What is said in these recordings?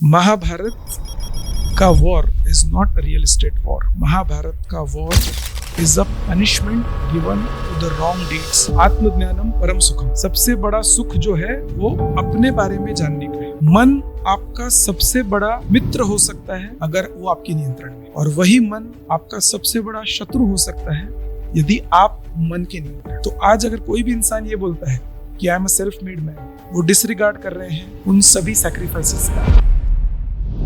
महाभारत का war is not a real estate war. Mahabharat का war is a punishment given to the wrong deeds. आत्मज्ञानम परम सुखम. सबसे बड़ा सुख जो है वो अपने बारे में जानने का है. मन आपका सबसे बड़ा मित्र हो सकता है अगर वो आपके नियंत्रण में, और वही मन आपका सबसे बड़ा शत्रु हो सकता है यदि आप मन के नियंत्रण. तो आज अगर कोई भी इंसान ये बोलता है कि I am a self made man, वो डिसरिगार्ड कर रहे हैं उन सभी सैक्रिफाइसेस का.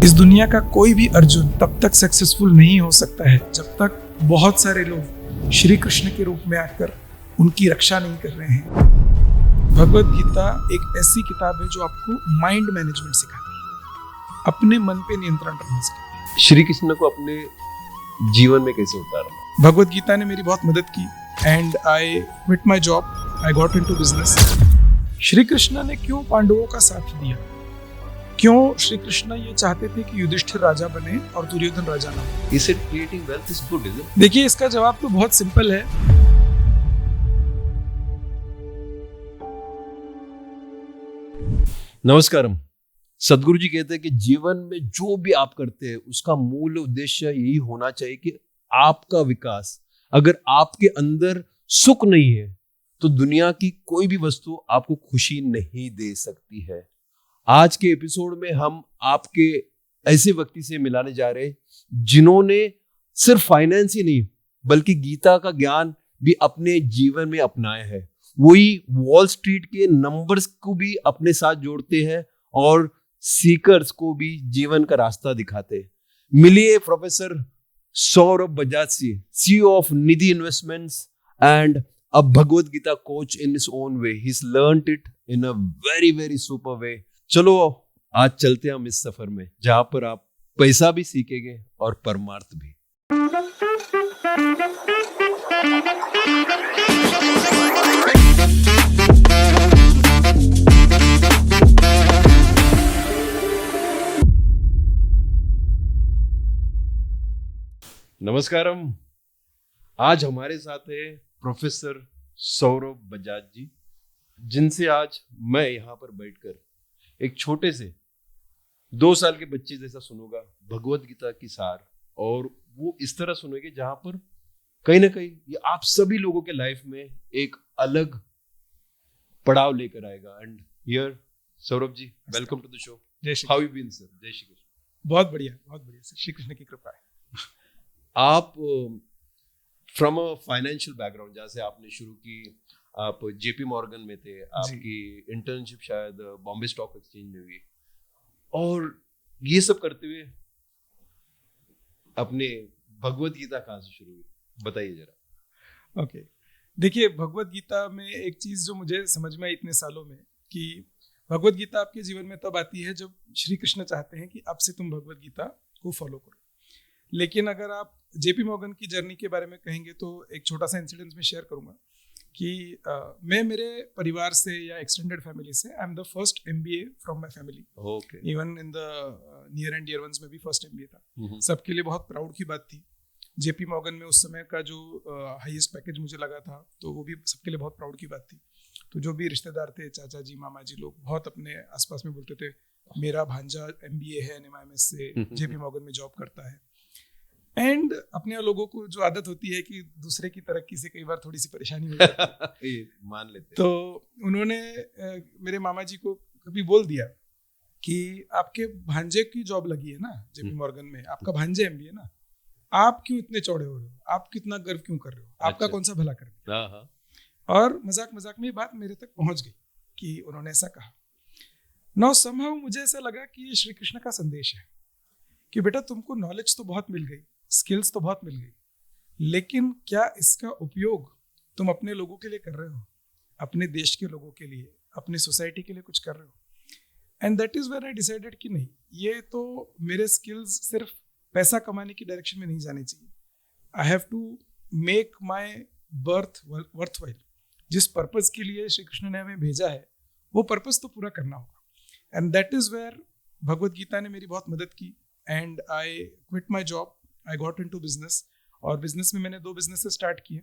इस दुनिया का कोई भी अर्जुन तब तक सक्सेसफुल नहीं हो सकता है जब तक बहुत सारे लोग श्री कृष्ण के रूप में आकर उनकी रक्षा नहीं कर रहे हैं. भगवत गीता एक ऐसी किताब है जो आपको माइंड मैनेजमेंट सिखाती है, अपने मन पे नियंत्रण रखना सिखाती है. श्री कृष्ण को अपने जीवन में कैसे उतारना? भगवत गीता ने मेरी बहुत मदद की and I quit my job, I got into business. Shri Krishna ने क्यों पांडवों का साथ दिया? क्यों श्री कृष्ण ये चाहते थे कि युधिष्ठिर राजा बने और दुर्योधन राजा ना हो? Is it creating wealth is good, isn't it? देखिए, इसका जवाब तो बहुत सिंपल है. नमस्कारम. सदगुरु जी कहते हैं कि जीवन में जो भी आप करते हैं उसका मूल उद्देश्य यही होना चाहिए कि आपका विकास. अगर आपके अंदर सुख नहीं है तो दुनिया की कोई भी वस्तु आपको खुशी नहीं दे सकती है. आज के एपिसोड में हम आपके ऐसे व्यक्ति से मिलाने जा रहे हैं जिन्होंने सिर्फ फाइनेंस ही नहीं बल्कि गीता का ज्ञान भी अपने जीवन में अपनाया है. वही वॉल स्ट्रीट के नंबर्स को भी अपने साथ जोड़ते हैं और सीकर्स को भी जीवन का रास्ता दिखाते हैं. मिलिए प्रोफेसर सौरभ बजाज से, CEO of Nidhi investments and a Bhagavad Gita coach in his own way. He's learned it in a very, very super way. चलो आज चलते हैं हम इस सफर में जहां पर आप पैसा भी सीखेंगे और परमार्थ भी. नमस्कारम. आज हमारे साथ है प्रोफेसर सौरभ बजाज जी, जिनसे आज मैं यहाँ पर बैठकर एक छोटे से 2 साल के बच्चे जैसा सुनूंगा भगवत गीता की सार, और वो इस तरह सुनेंगे जहां पर कहीं ना कहीं ये आप सभी लोगों के लाइफ में एक अलग पड़ाव लेकर आएगा. And here Saurabh ji, welcome to the show. जय Shri how you been sir? जय श्री कृष्ण. बहुत बढ़िया, बहुत बढ़िया सर. श्री कृष्ण की कृपा है. आप फ्रॉम अ फाइनेंशियल बैकग्राउंड, जहाँ से आपने शुरू की, आप जेपी मॉर्गन में थे, आपकी इंटर्नशिप शायद बॉम्बे स्टॉक एक्सचेंज में हुई, और ये सब करते हुए अपने भगवत गीता कहाँ से शुरू हुई, बताइए जरा. ओके, देखिए, भगवत गीता में एक चीज जो मुझे समझ में आई इतने सालों में कि भगवत गीता आपके जीवन में तब आती है जब श्री कृष्ण चाहते हैं कि अब से तुम भगवत गीता को फॉलो करो. लेकिन अगर आप जेपी मॉर्गन की जर्नी के बारे में कहेंगे तो एक छोटा सा इंसिडेंस में शेयर करूंगा कि मैं मेरे परिवार से या एक्सटेंडेड फैमिली से, I am the first MBA from my family. Even in the near and dear ones में भी फर्स्ट MBA था. सबके लिए बहुत प्राउड की बात थी. जेपी मॉर्गन में उस समय का जो हाईएस्ट पैकेज मुझे लगा था, तो वो भी सबके लिए बहुत प्राउड की बात थी. तो जो भी रिश्तेदार थे, चाचा जी, मामा जी, लोग बहुत अपने आसपास में बोलते थे मेरा भांजा MBA है NMIMS से, जेपी मॉर्गन में जॉब करता है. एंड अपने लोगों को जो आदत होती है कि दूसरे की तरक्की से कई बार थोड़ी सी परेशानी हो जाती है मान लेते. तो उन्होंने मेरे मामा जी को कभी बोल दिया कि आपके भांजे की जॉब लगी है ना जेपी मॉर्गन में, आपका भांजे MBA ना, आप क्यों इतने चौड़े हो रहे हो, आप कितना गर्व क्यों कर रहे हो, आपका कौन सा भला कर दिया. और मजाक मजाक में ये बात मेरे तक पहुंच गई कि उन्होंने ऐसा कहा. नाउ समहाउ मुझे ऐसा लगा कि ये श्री कृष्ण का संदेश है कि बेटा तुमको नॉलेज तो बहुत मिल गई, स्किल्स तो बहुत मिल गई, लेकिन क्या इसका उपयोग तुम अपने लोगों के लिए कर रहे हो, अपने देश के लोगों के लिए, अपने सोसाइटी के लिए कुछ कर रहे हो. And that is when I decided कि नहीं, ये तो मेरे स्किल्स सिर्फ पैसा कमाने की डायरेक्शन में नहीं जाने चाहिए. I have to make my birth worthwhile. जिस पर्पज के लिए श्री कृष्ण ने हमें भेजा है वो पर्पज तो पूरा करना होगा. And that is where Bhagavad Gita ने मेरी बहुत मदद की. And I quit my job, I got into business. और बिजनेस में मैंने 2 बिजनेसेस स्टार्ट किए.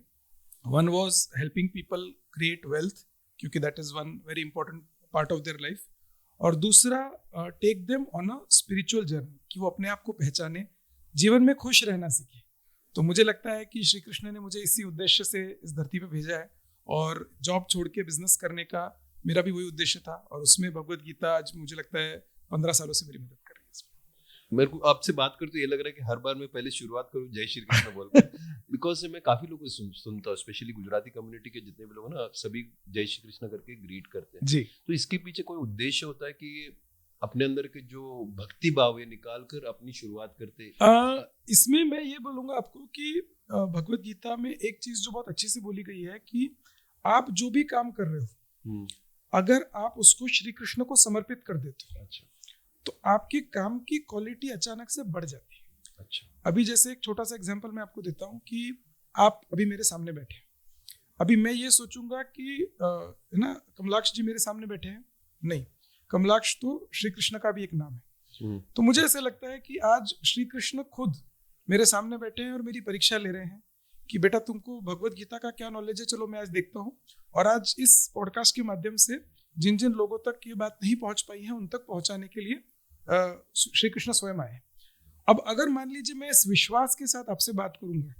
One was helping people create wealth, क्योंकि that is one very important part of their life. और दूसरा take them on a spiritual journey, कि वो अपने आप को पहचाने, जीवन में खुश रहना सीखे। तो मुझे लगता है कि श्री कृष्ण ने मुझे इसी उद्देश्य से इस धरती पे भेजा है, और जॉब छोड़ के बिजनेस करने का मेरा भी वही उद्देश्य था, और उसमें भगवत गीता आज मुझे लगता है 15 सालों से मेरी मदद कर रही है इसमें। मेरे को आपसे बात कर तो ये लग रहा है कि हर बार मैं पहले शुरुआत करूँ जय श्री कृष्ण बोलकर, बिकॉज मैं काफी लोगों से सुनता हूँ, स्पेशली गुजराती कम्युनिटी के जितने भी लोग हैं ना, सभी जय श्री कृष्ण करके ग्रीट करते हैं जी। तो इसके पीछे कोई उद्देश्य होता है कि अपने अंदर के जो भक्ति भाव है निकाल कर अपनी शुरुआत करते? इसमें मैं ये बोलूंगा आपको कि भगवत गीता में एक चीज जो बहुत अच्छे से बोली गई है कि आप जो भी काम कर रहे हो, अगर आप उसको श्री कृष्ण को समर्पित कर देते हो, अच्छा, तो आपके काम की क्वालिटी अचानक से बढ़ जाती है। अच्छा, अभी जैसे एक छोटा सा एग्जांपल मैं आपको देता हूँ कि आप अभी मेरे सामने बैठे हैं, अभी मैं ये सोचूंगा कि है ना, कमलाक्ष जी मेरे सामने बैठे हैं, नहीं, कमलाक्ष तो श्री कृष्ण का भी एक नाम है। तो मुझे ऐसा लगता है कि आज श्री कृष्ण खुद मेरे सामने बैठे हैं और मेरी परीक्षा ले रहे हैं कि बेटा तुमको भगवत गीता का क्या नॉलेज है, चलो मैं आज देखता हूँ। और आज इस पॉडकास्ट के माध्यम से जिन जिन लोगों तक ये बात नहीं पहुंच पाई है उन तक पहुंचाने के लिए श्री कृष्ण स्वयं आए। अब अगर मान लीजिए मैं इस विश्वास के साथ आपसे बात करूंगा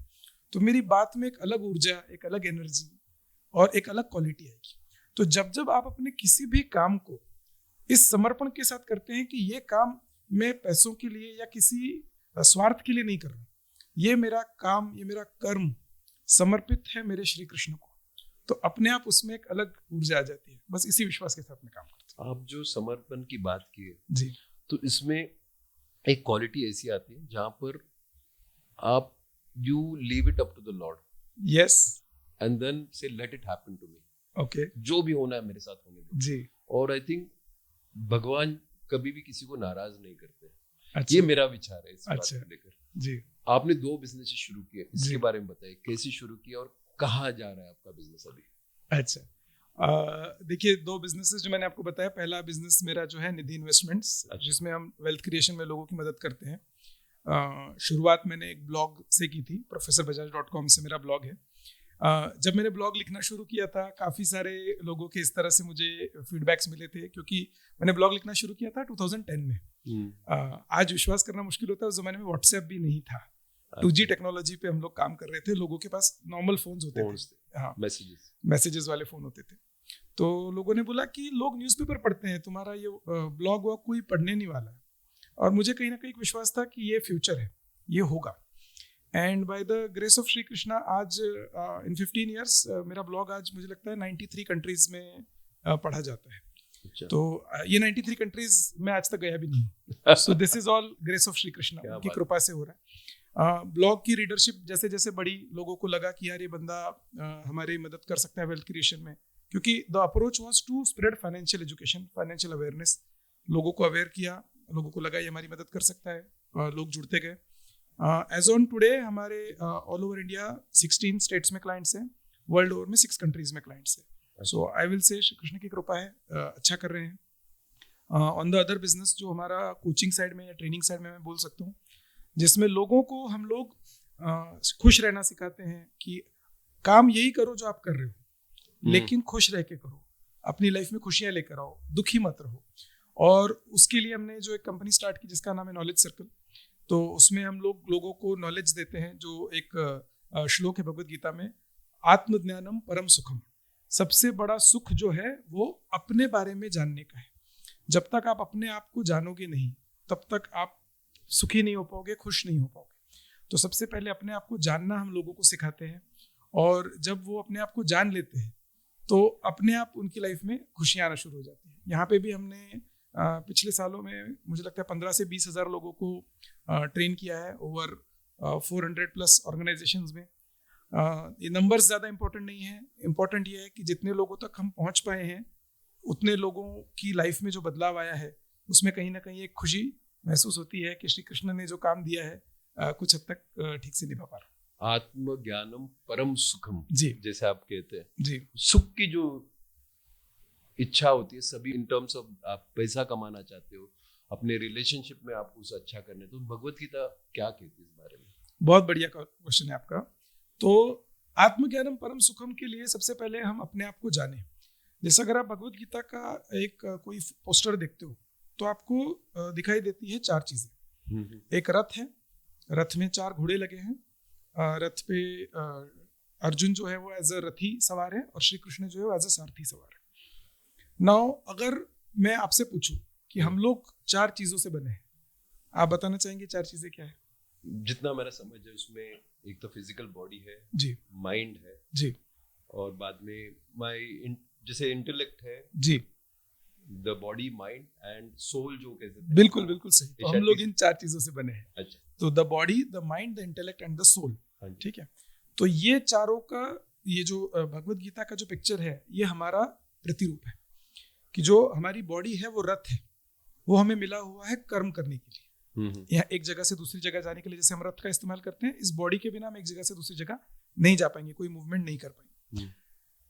तो मेरी बात में एक अलग ऊर्जा, एक अलग एनर्जी और एक अलग क्वालिटी आएगी। तो जब जब आप अपने किसी भी काम को इस समर्पण के साथ करते हैं कि ये काम मैं पैसों के लिए या किसी स्वार्थ के लिए नहीं कर रहा हूँ, ये मेरा काम, ये मेरा कर्म समर्पित है मेरे श्री कृष्ण को, तो अपने आप उसमें एक अलग ऊर्जा आ जाती है। बस इसी विश्वास के साथ मैं काम करता हूँ। आप जो समर्पण की बात की है जी, तो इसमें एक क्वालिटी ऐसी आती है जहां पर आप you leave it up to the lord, yes, and then say let it happen to me, okay, जो भी होना है मेरे साथ होने दो। जी, और आई थिंक भगवान कभी भी किसी को नाराज नहीं करते। अच्छा, ये मेरा विचार है इस बात अच्छा, को लेकर। जी, आपने 2 बिजनेस शुरू किए, इसके जी। बारे में बताइए, कैसे शुरू किया और कहाँ जा रहा है आपका बिजनेस अभी? अच्छा, देखिए 2 बिजनेसेस जो मैंने आपको बताया, पहला बिजनेस मेरा जो है निधि इन्वेस्टमेंट्स, जिसमें हम वेल्थ क्रिएशन में लोगों की मदद करते हैं। शुरुआत मैंने एक ब्लॉग से की थी, professorbajaj.com से मेरा ब्लॉग है। जब मैंने ब्लॉग लिखना शुरू किया था, काफ़ी सारे लोगों के इस तरह से मुझे फीडबैक्स मिले थे, क्योंकि मैंने ब्लॉग लिखना शुरू किया था 2010 में। आज विश्वास करना मुश्किल होता है, उस जमाने में व्हाट्सएप भी नहीं था, 2G टेक्नोलॉजी पे हम लोग काम कर रहे थे, लोगों के पास नॉर्मल फोन्स होते थे, हाँ, मैसेजेस वाले फोन होते थे। तो लोगों ने बोला कि लोग न्यूज़पेपर पढ़ते हैं, तुम्हारा ये ब्लॉग वॉग कोई पढ़ने नहीं वाला है। और मुझे कहीं ना कहीं विश्वास था कि ये फ्यूचर है, ये होगा। And by the grace of Shri Krishna आज इन 15 ईयर्स मेरा ब्लॉग आज मुझे लगता है 93 कंट्रीज में पढ़ा जाता है। अच्छा। तो ये 93 कंट्रीज में आज तक गया भी नहीं हूँ। सो this is all grace of Shri Krishna, उनकी कृपा से हो रहा है। ब्लॉग की रीडरशिप जैसे जैसे बड़ी, लोगों को लगा कि यार ये बंदा हमारी मदद कर सकता है वेल्थ क्रिएशन में, क्योंकि the approach was to spread financial education, financial awareness. लोगों को अवेयर किया, लोगों को लगा ये हमारी मदद कर सकता है, लोग जुड़ते गए। एज ऑन टुडे हमारे ऑल ओवर इंडिया 16 स्टेट्स में क्लाइंट्स हैं, वर्ल्ड ओवर में 6 कंट्रीज में क्लाइंट्स हैं। सो I will say Shri Krishna की कृपा है, अच्छा कर रहे हैं। ऑन द अदर बिजनेस जो हमारा कोचिंग साइड में या ट्रेनिंग साइड में मैं बोल सकता हूँ, जिसमें लोगों को हम लोग खुश रहना सिखाते हैं कि काम यही करो जो आप कर रहे हो, लेकिन खुश रह के करो, अपनी लाइफ में खुशियाँ लेकर आओ, दुखी मत रहो। और उसके लिए हमने जो एक कंपनी स्टार्ट की जिसका नाम है नॉलेज सर्कल। तो उसमें हम लोग लोगों को नॉलेज देते हैं, जो एक श्लोक है भगवत गीता में, आत्मज्ञानम परम सुखम। सबसे बड़ा सुख जो है वो अपने बारे में जानने का है। जब तक आप अपने आप को जानोगे नहीं, तब तक आप सुखी नहीं हो पाओगे, खुश नहीं हो पाओगे। तो सबसे पहले अपने आप को जानना हम लोगों को सिखाते हैं, और जब वो अपने आप को जान लेते हैं तो अपने आप उनकी लाइफ में खुशियाँ आना शुरू हो जाती हैं। यहाँ पे भी हमने पिछले सालों में मुझे लगता है 15 से 20 हज़ार लोगों को ट्रेन किया है, ओवर 400 प्लस ऑर्गेनाइजेशंस में। ये नंबर्स ज़्यादा इंपॉर्टेंट नहीं है, इम्पॉर्टेंट ये है कि जितने लोगों तक हम पहुँच पाए हैं, उतने लोगों की लाइफ में जो बदलाव आया है, उसमें कहीं ना कहीं एक खुशी महसूस होती है कि श्री कृष्ण ने जो काम दिया है कुछ हद तक ठीक से निभा पा रहा। आत्मज्ञानम परम सुखम, जी, जैसे आप कहते हैं, जी, सुख की जो इच्छा होती है सभी, इन टर्म्स ऑफ आप पैसा कमाना चाहते हो, अपने रिलेशनशिप में आप उसे अच्छा करने, तो भगवत गीता क्या कहती है इस बारे में? बहुत बढ़िया क्वेश्चन है आपका। तो आत्मज्ञानम परम सुखम के लिए सबसे पहले हम अपने आप को जानें। जैसे अगर आप भगवत गीता का एक कोई पोस्टर देखते हो तो आपको दिखाई देती है 4 चीजें। एक रथ है, रथ में 4 घोड़े लगे हैं, रथ पे अर्जुन जो है वो एज अ रथी सवार है और श्री कृष्ण जो है वो एज अ सारथी सवार है। नाउ अगर मैं आपसे पूछूं कि हम लोग 4 चीजों से बने हैं, आप बताना चाहेंगे 4 चीजें क्या है? जितना मेरा समझ है उसमें एक तो फिजिकल बॉडी है जी, माइंड है जी, और बाद में जैसे इंटेलेक्ट है, जी, the body mind and soul जो कहते हैं। बिल्कुल बिल्कुल सही। तो हम लोग इन 4 चीजों से बने हैं। अच्छा, तो the body, the mind, the intellect and the soul. हाँ जी। ठीक है, तो ये चारों का, ये जो भगवत गीता का जो पिक्चर है ये हमारा प्रतिरूप है कि जो हमारी बॉडी है वो रथ है, वो हमें मिला हुआ है कर्म करने के लिए। यहाँ एक जगह से दूसरी जगह जाने के लिए जैसे हम रथ का इस्तेमाल करते हैं, इस बॉडी के बिना हम एक जगह से दूसरी जगह नहीं जा पाएंगे, कोई मूवमेंट नहीं कर पाएंगे।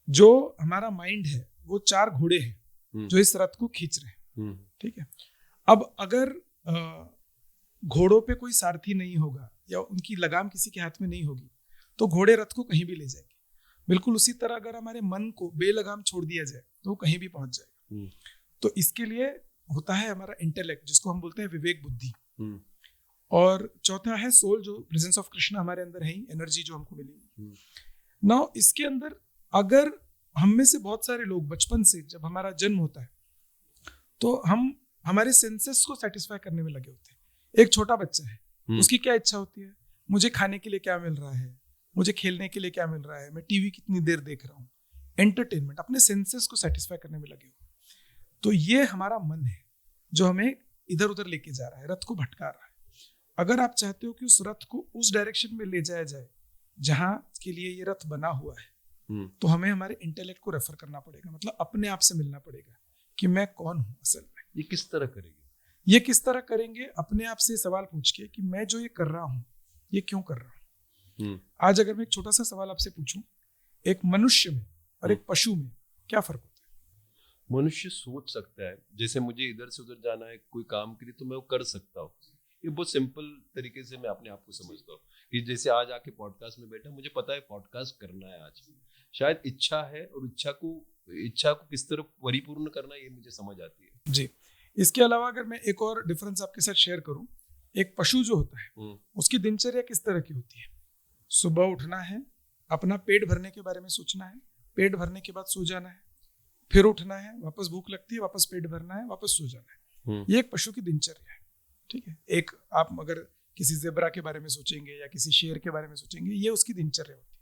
जो हमारा माइंड है वो 4 घोड़े हैं जो इस रथ को खींच रहे हैं। ठीक है, अब अगर घोड़ों पे कोई सारथी नहीं होगा या उनकी लगाम किसी के हाथ में नहीं होगी तो घोड़े रथ को कहीं भी ले जाएंगे। बिल्कुल उसी तरह अगर हमारे मन को बेलगाम छोड़ दिया जाए तो वो कहीं भी पहुंच जाएगा। तो इसके लिए होता है हमारा इंटेलेक्ट, जिसको हम बोलते हैं विवेक बुद्धि। और चौथा है सोल, जो प्रेजेंस ऑफ कृष्ण हमारे अंदर है, एनर्जी जो हमको मिली। नाउ इसके अंदर अगर हम में से बहुत सारे लोग बचपन से जब हमारा जन्म होता है तो हम हमारे सेंसेस को सेटिस्फाई करने में लगे होते हैं। एक छोटा बच्चा है, उसकी क्या इच्छा होती है? मुझे खाने के लिए क्या मिल रहा है, मुझे खेलने के लिए क्या मिल रहा है, मैं टीवी कितनी देर देख रहा हूँ। एंटरटेनमेंट, अपने सेंसेस को सेटिस्फाई करने में लगे हो। तो ये हमारा मन है जो हमें इधर उधर लेके जा रहा है, रथ को भटका रहा है। अगर आप चाहते हो कि उस रथ को उस डायरेक्शन में ले जाया जाए जहां के लिए ये रथ बना हुआ है, तो हमें हमारे इंटेलेक्ट को रेफर करना पड़ेगा, मतलब अपने आप से मिलना पड़ेगा कि मैं कौन हूं असल में। ये किस तरह करेंगे? ये किस तरह करेंगे? अपने आप से सवाल पूछ के कि मैं जो ये कर रहा हूं ये क्यों कर रहा हूं। आज अगर मैं एक छोटा सा सवाल आपसे पूछूं, एक मनुष्य में और एक पशु में क्या फर्क होता है? मनुष्य सोच सकता है, जैसे मुझे इधर से उधर जाना है कोई काम के लिए तो मैं वो कर सकता हूँ। ये बहुत सिंपल तरीके से मैं अपने आप को समझता हूँ कि जैसे आज आके पॉडकास्ट में बैठा, मुझे पता है पॉडकास्ट करना है आज, शायद इच्छा है और इच्छा को किस तरह परिपूर्ण करना ये मुझे समझ आती है। जी, इसके अलावा अगर मैं एक और डिफरेंस आपके साथ शेयर करूं, एक पशु जो होता है उसकी दिनचर्या किस तरह की होती है? सुबह उठना है, अपना पेट भरने के बारे में सोचना है, पेट भरने के बाद सो जाना है, फिर उठना है, वापस भूख लगती है, वापस पेट भरना है, वापस सो जाना है। ये एक पशु की दिनचर्या है। ठीक है, एक आप अगर किसी ज़ेब्रा के बारे में सोचेंगे या किसी शेर के बारे में सोचेंगे, ये उसकी दिनचर्या होती है।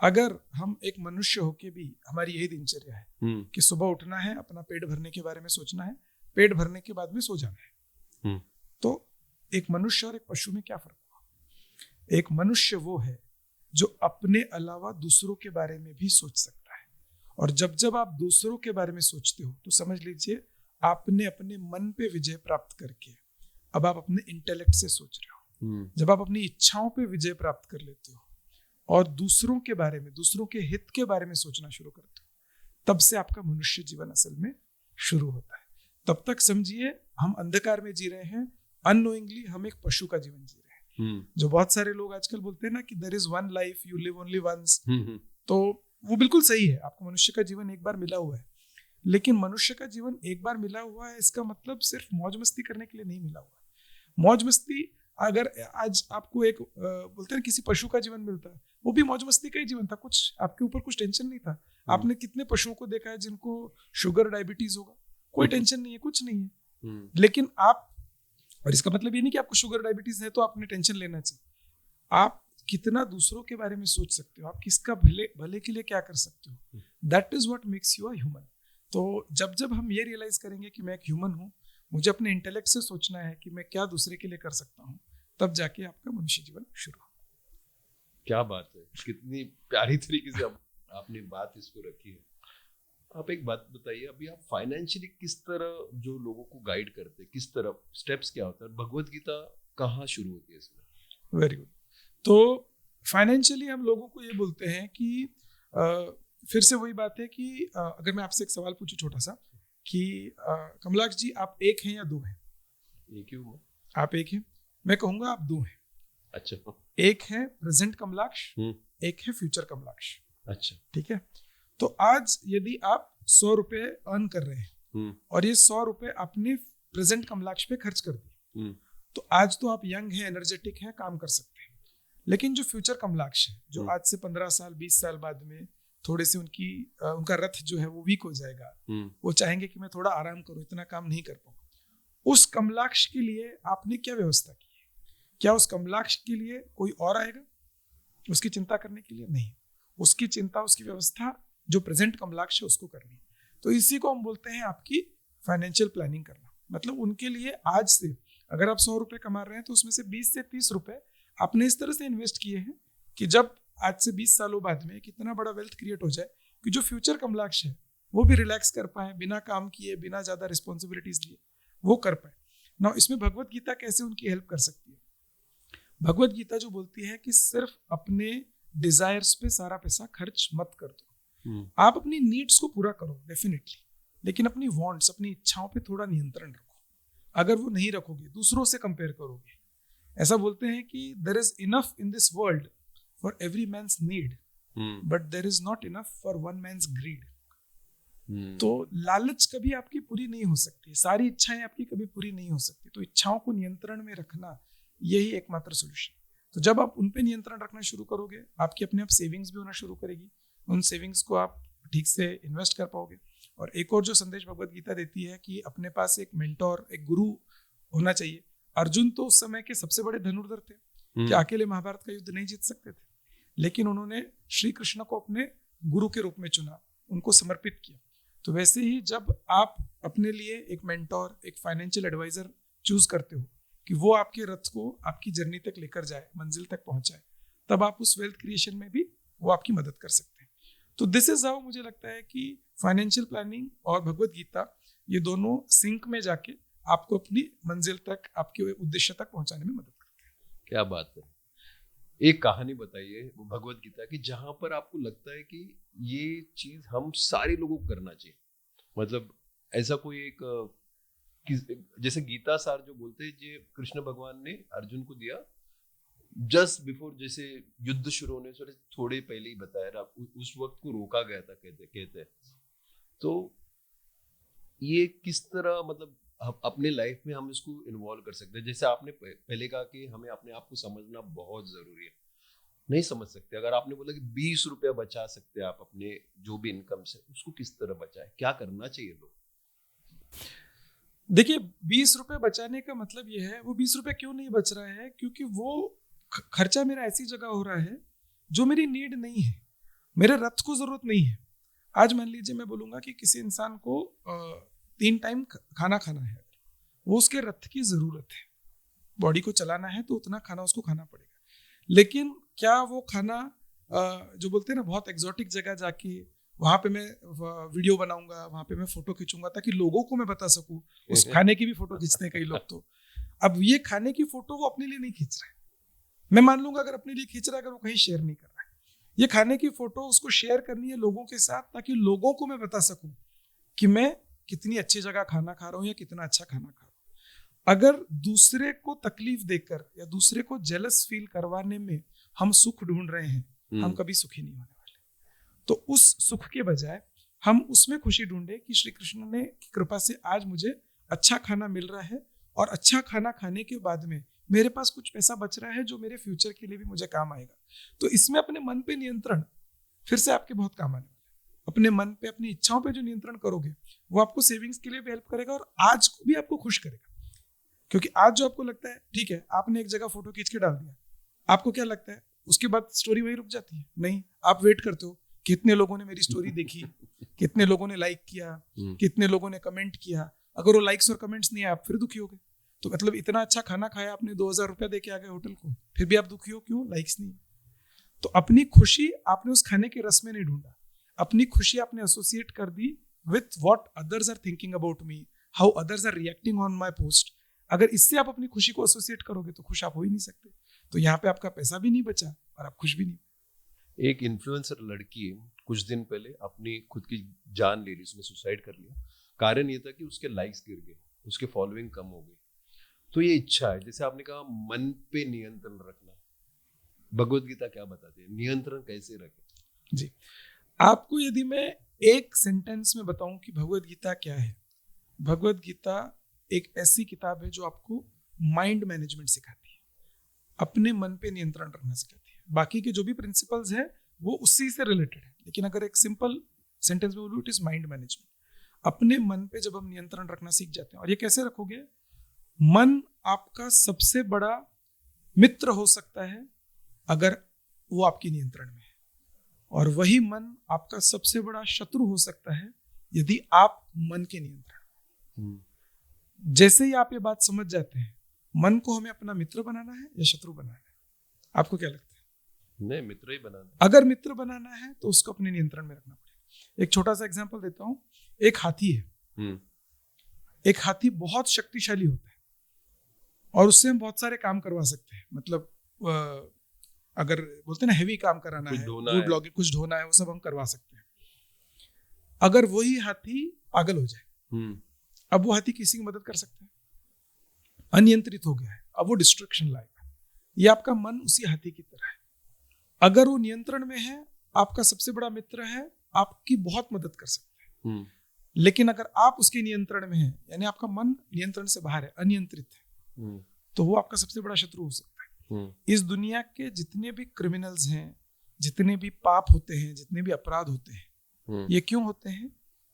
अगर हम एक मनुष्य होके भी हमारी यही दिनचर्या है कि सुबह उठना है, अपना पेट भरने के बारे में सोचना है, पेट भरने के बाद में सो जाना है, तो एक मनुष्य और एक पशु में क्या फर्क हुआ? एक मनुष्य वो है जो अपने अलावा दूसरों के बारे में भी सोच सकता है, और जब जब आप दूसरों के बारे में सोचते हो तो समझ लीजिए आपने अपने मन पे विजय प्राप्त करके अब आप अपने इंटेलेक्ट से सोच रहे हो। जब आप अपनी इच्छाओं पे विजय प्राप्त कर लेते हो और दूसरों के बारे में, दूसरों के हित के बारे में सोचना शुरू करते हो, तब से आपका मनुष्य जीवन असल में शुरू होता है। तब तक समझिए हम अंधकार में जी रहे हैं, अननोइंगली हम एक पशु का जीवन जी रहे हैं। जो बहुत सारे लोग आजकल बोलते हैं ना कि there is one life, you live only once, तो वो बिल्कुल सही है। आपको मनुष्य का जीवन एक बार मिला हुआ है, लेकिन मनुष्य का जीवन एक बार मिला हुआ है इसका मतलब सिर्फ मौज मस्ती करने के लिए नहीं मिला हुआ। मौज मस्ती, अगर आज आपको एक बोलते हैं किसी पशु का जीवन मिलता है, वो भी मौज मस्ती का ही जीवन था, कुछ आपके ऊपर कुछ टेंशन नहीं था। आपने कितने पशुओं को देखा है जिनको शुगर डायबिटीज होगा, कोई टेंशन नहीं है, कुछ नहीं है। लेकिन आप, और इसका मतलब ये नहीं कि आपको शुगर डायबिटीज है तो आपने टेंशन लेना चाहिए। आप कितना दूसरों के बारे में सोच सकते हो, आप किसका भले के लिए क्या कर सकते हो, that is what makes you a human. तो जब जब हम ये रियलाइज करेंगे कि मैं एक ह्यूमन हूँ, मुझे अपने इंटेलेक्ट से सोचना है कि मैं क्या दूसरे के लिए कर सकता हूँ, तब जाके आपका मनुष्य जीवन शुरू हो। क्या बात है, कितनी प्यारी तरीके से आपने बात इसको रखी है। आप एक बात बताइए, अभी आप फाइनेंशियली किस तरह जो लोगों को गाइड करते हैं, किस तरह स्टेप्स क्या होता है, भगवत गीता कहाँ शुरू होती है इसमें? Very good. तो फाइनेंशियली हम लोगों को ये बोलते हैं कि फिर से वही बात है कि अगर मैं आपसे एक सवाल पूछूं छोटा सा कि कमलाक्ष जी आप एक हैं या दो हैं? एक ही हूँ। आप एक हैं, मैं कहूँगा आप दो हैं। अच्छा। एक है प्रेजेंट कमलाक्ष, एक है फ्यूचर कमलाक्ष। अच्छा, ठीक है। तो आज यदि आप 100 रुपए अर्न कर रहे हैं और ये 100 रुपए आपने प्रेजेंट कमलाक्ष पे खर्च कर दिए, तो आज तो आप यंग हैं, एनर्जेटिक हैं, काम कर सकते हैं। लेकिन जो फ्यूचर कमलाक्ष है, जो आज से 15 साल 20 साल बाद में थोड़े से उनका रथ जो है वो वीक हो जाएगा, वो चाहेंगे कि मैं थोड़ा आराम करूं, इतना काम नहीं कर पाऊँ। उस कमलाक्ष के लिए आपने क्या व्यवस्था की है? क्या उस कमलाक्ष के लिए कोई और आएगा उसकी चिंता करने के लिए? नहीं, उसकी चिंता, उसकी व्यवस्था जो प्रेजेंट कमलाक्ष है उसको करनी है। तो इसी को हम बोलते हैं आपकी फाइनेंशियल प्लानिंग करना। मतलब उनके लिए आज से अगर आप 100 रुपए कमा रहे हैं तो उसमें से 20 से 30 रुपए आपने इस तरह से इन्वेस्ट किए हैं कि जब आज से 20 सालों बाद में कितना बड़ा वेल्थ क्रिएट हो जाए कि जो फ्यूचर कमलाक्ष है वो भी रिलैक्स कर पाए, बिना काम किए, बिना ज्यादा रिस्पॉन्सिबिलिटीज लिए वो कर पाए ना। इसमें भगवत गीता कैसे उनकी हेल्प कर सकती है? भगवत गीता जो बोलती है कि सिर्फ अपने डिजायर्स पे सारा पैसा खर्च मत कर दो। आप अपनी नीड्स को पूरा करो डेफिनेटली, लेकिन अपनी वांट्स, अपनी इच्छाओं पे थोड़ा नियंत्रण रखो। अगर वो नहीं रखोगे, दूसरों से कंपेयर करोगे। ऐसा बोलते हैं कि there is enough in this world for every man's need, but there is not enough for one man's greed. तो लालच कभी आपकी पूरी नहीं हो सकती, सारी इच्छाएं आपकी कभी पूरी नहीं हो सकती। तो इच्छाओं को नियंत्रण में रखना यही एकमात्र सोल्यूशन। तो जब आप उन पे नियंत्रण रखना शुरू करोगे, आपकी अपने आप सेविंग्स भी होना शुरू करेगी। उन सेविंग्स को आप ठीक से इन्वेस्ट कर पाओगे। और एक और जो संदेश भगवत गीता देती है कि अपने पास एक मेंटोर, एक गुरु होना चाहिए। अर्जुन तो उस समय के सबसे बड़े धनुर्धर थे कि अकेले महाभारत का युद्ध नहीं जीत सकते थे, लेकिन उन्होंने श्री कृष्ण को अपने गुरु के रूप में चुना, उनको समर्पित किया। तो वैसे ही जब आप अपने लिए एक मेंटोर, एक फाइनेंशियल एडवाइजर चूज करते हो कि वो आपके रथ को आपकी जर्नी तक लेकर जाए, मंजिल तक पहुंचाए, तब आप उस वेल्थ क्रिएशन में भी वो आपकी मदद कर सकते हैं। तो दिस इज हाउ मुझे लगता है कि फाइनेंशियल प्लानिंग और भगवत गीता ये दोनों सिंक में जाके आपको अपनी मंजिल तक, आपके उद्देश्य तक पहुंचाने में मदद करते हैं। क्या बात है। एक कहानी बताइए वो भगवत गीता की जहां पर आपको लगता है कि ये चीज हम सारे लोगों को करना चाहिए। मतलब ऐसा कोई एक जैसे गीता सार जो बोलते हैं, जो कृष्ण भगवान ने अर्जुन को दिया जस्ट बिफोर, जैसे युद्ध शुरू होने से थोड़े पहले ही बताया, उस वक्त को रोका गया था कहते हैं। तो ये किस तरह मतलब अपने लाइफ में हम इसको इन्वॉल्व कर सकते हैं? जैसे आपने पहले कहा कि हमें अपने आप को समझना बहुत जरूरी है। नहीं समझ सकते, अगर आपने बोला कि 20 रुपया बचा सकते हैं आप अपने जो भी इनकम से, उसको किस तरह बचाए, क्या करना चाहिए लोग? देखिए, 20 रुपए बचाने का मतलब ये है, वो 20 रुपए क्यों नहीं बच रहा है? क्योंकि वो खर्चा मेरा ऐसी जगह हो रहा है जो मेरी नीड नहीं है, मेरे रथ को जरूरत नहीं है। आज मान लीजिए मैं बोलूंगा कि किसी इंसान को 3 टाइम खाना खाना है, वो उसके रथ की जरूरत है, बॉडी को चलाना है तो उतना खाना उसको खाना पड़ेगा। लेकिन क्या वो खाना जो बोलते हैं ना, बहुत एग्जॉटिक जगह जाके वहां पे मैं वीडियो बनाऊंगा, वहां पे मैं फोटो खींचूंगा ताकि लोगों को मैं बता सकूं, उस खाने की भी फोटो खींचते हैं कई लोग। तो अब ये खाने की फोटो वो अपने लिए नहीं खींच रहा है, मैं मान लूंगा अगर अपने लिए खींच रहा है, अगर वो कहीं शेयर नहीं कर रहा है। ये खाने की फोटो उसको शेयर करनी है लोगों के साथ, ताकि लोगों को मैं बता सकूं कि मैं कितनी अच्छी जगह खाना खा रहा हूं या कितना अच्छा खाना खा रहा हूं। अगर दूसरे को तकलीफ देकर या दूसरे को जेलस फील करवाने में हम सुख ढूंढ रहे हैं, हम कभी सुखी नहीं होने वाले। तो उस सुख के बजाय हम उसमें खुशी ढूंढे कि श्री कृष्ण ने की कृपा से आज मुझे अच्छा खाना मिल रहा है, और अच्छा खाना खाने के बाद में मेरे पास कुछ पैसा बच रहा है जो मेरे फ्यूचर के लिए भी मुझे काम आएगा। तो इसमें अपने मन पे नियंत्रण फिर से आपके बहुत काम आने वाला है। अपने मन पे, अपनी इच्छाओं पे जो नियंत्रण करोगे वो आपको सेविंग्स के लिए भी हेल्प करेगा और आज को भी आपको खुश करेगा। क्योंकि आज जो आपको लगता है ठीक है, आपने एक जगह फोटो खींच के डाल दिया, आपको क्या लगता है उसके बाद स्टोरी वहीं रुक जाती है? नहीं, आप वेट करते हो कितने लोगों ने मेरी स्टोरी देखी, कितने लोगों ने लाइक किया, कितने लोगों ने कमेंट किया। अगर वो लाइक्स और कमेंट्स नहीं आए, आप फिर दुखी हो गए। तो मतलब इतना अच्छा खाना खाया आपने, 2000 रुपया दे के आ गए होटल को, फिर भी आप दुखी हो, क्यों? लाइक्स नहीं। तो अपनी खुशी आपने उस खाने के रस में नहीं ढूंढा, अपनी खुशी आपने एसोसिएट कर दी with what others are thinking about me, how others are reacting on my post. अगर इससे आप अपनी खुशी को एसोसिएट करोगे तो खुश आप हो ही नहीं सकते। तो यहाँ पे आपका पैसा भी नहीं बचा और आप खुश भी नहीं। एक इन्फ्लुएंसर लड़की कुछ दिन पहले अपनी खुद की जान ले ली, उसने सुसाइड कर लिया। कारण ये था कि उसके लाइक्स गिर गए, उसके फॉलोइंग कम हो गई। तो ये इच्छा है, जैसे आपने कहा मन पे नियंत्रण रखना, भगवत गीता क्या बताती है, नियंत्रण कैसे रखें? जी, आपको यदि मैं एक सेंटेंस में बताऊं कि भगवत गीता क्या है, भगवत गीता एक ऐसी किताब है जो आपको माइंड मैनेजमेंट सिखाती है, अपने मन पे नियंत्रण रखना सिखाती है। बाकी के जो भी प्रिंसिपल्स है वो उसी से रिलेटेड है, लेकिन अगर एक सिंपल सेंटेंस में बोलूं, इट इज माइंड मैनेजमेंट। अपने मन पे जब हम नियंत्रण रखना सीख जाते हैं, और ये कैसे रखोगे, मन आपका सबसे बड़ा मित्र हो सकता है अगर वो आपके नियंत्रण में है, और वही मन आपका सबसे बड़ा शत्रु हो सकता है यदि आप मन के नियंत्रण। जैसे ही आप ये बात समझ जाते हैं, मन को हमें अपना मित्र बनाना है या शत्रु बनाना है, आपको क्या लगता है? नहीं, मित्र ही बनाना। अगर मित्र बनाना है तो उसको अपने नियंत्रण में रखना पड़ेगा। एक छोटा सा एग्जांपल देता हूं। एक हाथी है, एक हाथी बहुत शक्तिशाली होता है और उससे हम बहुत सारे काम करवा सकते हैं। मतलब अगर बोलते हैं ना, हेवी काम कराना है, फूड लॉगिंग, कुछ ढोना है, वो सब हम करवा सकते हैं। अगर वही हाथी पागल हो जाए, अब वो हाथी किसी की मदद कर सकता है? अनियंत्रित हो गया है, अब वो डिस्ट्रक्शन लाएगा। ये आपका मन उसी हाथी की तरह है। अगर वो नियंत्रण में है, आपका सबसे बड़ा मित्र है, आपकी बहुत मदद कर सकता है। लेकिन अगर आप उसके नियंत्रण में हैं, यानी आपका मन नियंत्रण से बाहर है, अनियंत्रित है, तो वो आपका सबसे बड़ा शत्रु हो सकता है। इस दुनिया के जितने भी क्रिमिनल्स हैं, जितने भी पाप होते हैं, जितने भी अपराध होते हैं, ये क्यों होते हैं?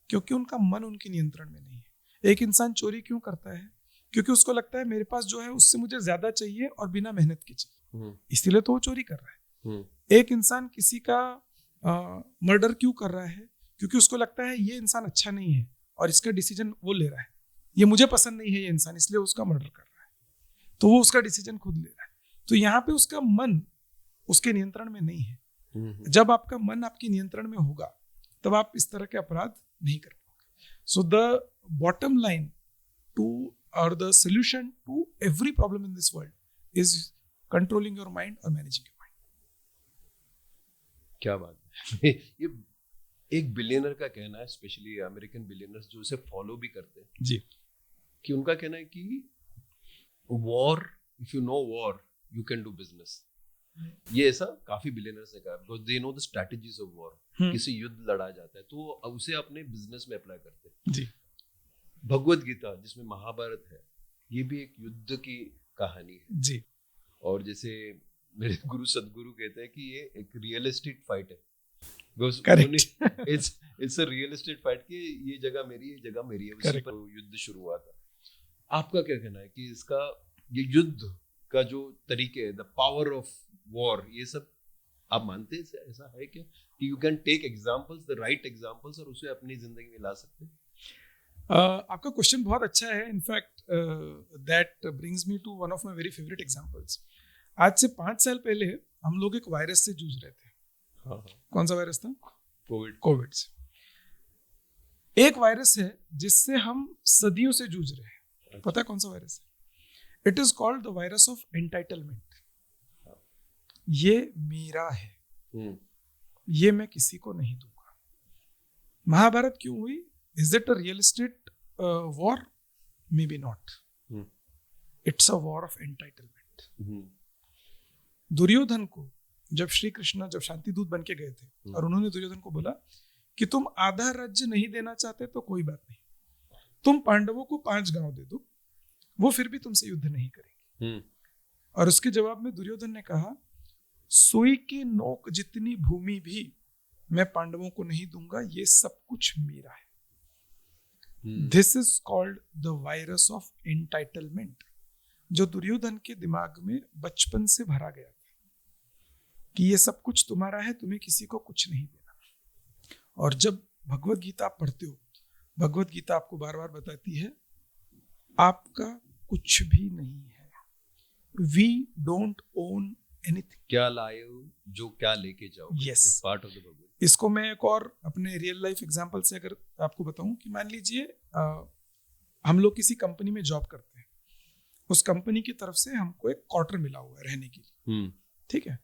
क्योंकि उनका मन उनके नियंत्रण में नहीं है। एक इंसान चोरी क्यों करता है? क्योंकि उसको लगता है मेरे पास जो है उससे मुझे ज्यादा चाहिए और बिना मेहनत के चाहिए, इसीलिए तो वो चोरी कर रहा है। एक इंसान किसी का मर्डर क्यों कर रहा है? क्योंकि उसको लगता है ये इंसान अच्छा नहीं है और इसका डिसीजन वो ले रहा है, ये मुझे पसंद नहीं है ये इंसान, इसलिए उसका मर्डर कर रहा है, तो वो उसका डिसीजन खुद ले रहा है। तो यहाँ पे उसका मन उसके नियंत्रण में नहीं है। जब आपका मन आपके नियंत्रण में होगा तब आप इस तरह के अपराध नहीं कर पाओगे। So the bottom line to और the solution to every problem in this world is controlling your mind और मैनेजिंग योर माइंड। क्या बात है। ये एक बिलियनर का कहना है, स्पेशली अमेरिकन बिलियनर्स जो उसे फॉलो भी करते हैं जी, कि उनका कहना है कि war, if you know war you can do business. ये ऐसा काफी बिलियनर्स ने कहा, because they know the strategies of war. किसी युद्ध लड़ा जाता है तो उसे अपने बिजनेस में अप्लाई करते हैं। जी। भगवत गीता जिसमें महाभारत है, ये भी एक युद्ध की कहानी है जी। और जैसे मेरे गुरु सदगुरु कहते हैं कि ये एक रियल एस्टेट फाइट है। It's a real estate fight कि ये जगह मेरी है, ये जगह मेरी है, उसी पर युद्ध शुरू हुआ था। आपका क्या कहना है कि इसका ये युद्ध का जो तरीके है, द पावर ऑफ वॉर, ये सब आप मानते हैं ऐसा है क्या कि you can take examples, the right examples, और उसे अपनी जिंदगी में ला सकते हैं? आपका क्वेश्चन बहुत अच्छा है। In fact that brings me to one of my very favourite examples. आज से 5 साल पहले हम लोग एक वायरस से जूझ रहे थे। कौन सा वायरस था? कोविड से। एक वायरस है जिससे हम सदियों से जूझ रहे हैं। पता है कौन सा वायरस है? It is called the virus of entitlement. ये मेरा है, ये मैं किसी को नहीं दूंगा। महाभारत क्यों हुई? Is it a realistic war? Maybe not. It's a war of entitlement. Duryodhan को जब श्री कृष्ण जब शांति दूत बन के गए थे और उन्होंने दुर्योधन को बोला कि तुम आधा राज्य नहीं देना चाहते तो कोई बात नहीं, तुम पांडवों को 5 गांव दे दो, वो फिर भी तुमसे युद्ध नहीं करेंगे। और उसके जवाब में दुर्योधन ने कहा, सुई की नोक जितनी भूमि भी मैं पांडवों को नहीं दूंगा, ये सब कुछ मेरा है। This is called the virus of entitlement, जो दुर्योधन के दिमाग में बचपन से भरा गया था कि ये सब कुछ तुम्हारा है, तुम्हें किसी को कुछ नहीं देना। और जब भगवत गीता आप पढ़ते हो, भगवत गीता आपको बार बार बताती है आपका कुछ भी नहीं है। We don't own anything. क्या लाए हो जो क्या लेके जाओ। Yes. Part of the Bhagwat. इसको मैं एक और अपने रियल लाइफ एग्जांपल से अगर आपको बताऊं कि मान लीजिए हम लोग किसी कंपनी में जॉब करते हैं, उस कंपनी की तरफ से हमको एक क्वार्टर मिला हुआ है रहने के लिए। ठीक है,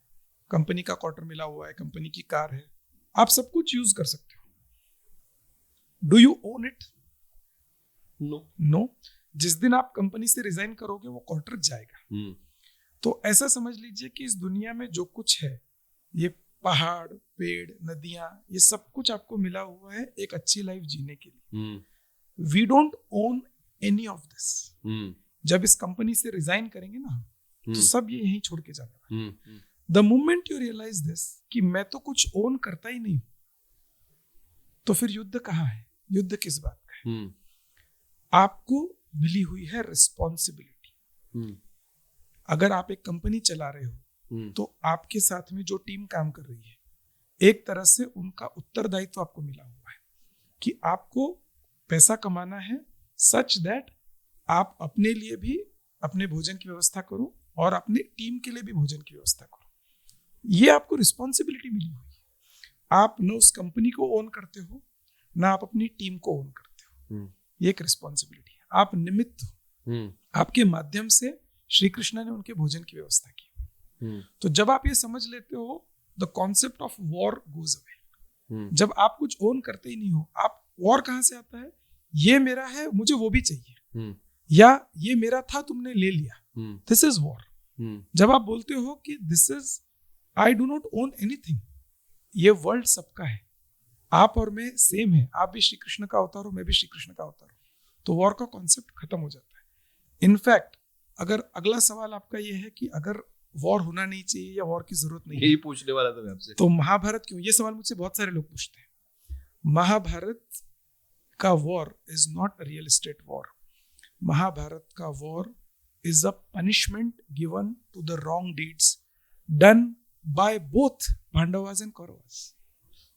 कंपनी का क्वार्टर मिला हुआ है, कंपनी की कार है, आप सब कुछ यूज कर सकते हो। Do you own it? No. जिस दिन आप कंपनी से रिजाइन करोगे वो क्वार्टर जाएगा। तो ऐसा समझ लीजिए कि इस दुनिया में जो कुछ है ये पहाड़, पेड़, नदियां, ये सब कुछ आपको मिला हुआ है एक अच्छी लाइफ जीने के लिए. We don't own any of this. जब इस कंपनी से रिजाइन करेंगे ना तो सब ये यहीं छोड़ के जाने वाले. The moment you realise this कि मैं तो कुछ ओन करता ही नहीं हूं, तो फिर युद्ध कहाँ है? युद्ध किस बात का है? आपको मिली हुई है रिस्पॉन्सिबिलिटी. अगर आप एक कंपनी चला रहे हो तो आपके साथ में जो टीम काम कर रही है, एक तरह से उनका उत्तरदायित्व आपको मिला हुआ है कि आपको पैसा कमाना है सच दैट आप अपने लिए भी अपने भोजन की व्यवस्था करो और अपने टीम के लिए भी भोजन की व्यवस्था करो. ये आपको रिस्पॉन्सिबिलिटी मिली हुई है. आप न उस कंपनी को ओन करते हो, ना आप अपनी टीम को ओन करते हो. ये एक रिस्पॉन्सिबिलिटी है. आप निमित्त हो. आपके माध्यम से श्री कृष्ण ने उनके भोजन की व्यवस्था की. तो जब आप ये समझ लेते हो, the concept of war goes away. जब आप कुछ ओन करते ही नहीं हो, आप वॉर कहां से आता है? ये मेरा है, मुझे वो भी चाहिए, या ये मेरा था तुमने ले लिया. This is war. जब आप बोलते हो कि this is, I do not own anything, ये वर्ल्ड सबका है, आप और मैं सेम है, आप भी श्री कृष्ण का अवतार हो, मैं भी श्री कृष्ण का अवतार हूं, तो वॉर का कॉन्सेप्ट खत्म हो जाता है. इनफैक्ट अगर अगला सवाल आपका ये है कि अगर वॉर होना नहीं चाहिए या वॉर की जरूरत नहीं, यही पूछने वाला था मैं आपसे, तो महाभारत क्यों? ये सवाल मुझसे बहुत सारे लोग पूछते हैं. महाभारत का war is not a real estate war. Mahabharat का war is a punishment given to the wrong deeds done by both Pandavas and Kauravas.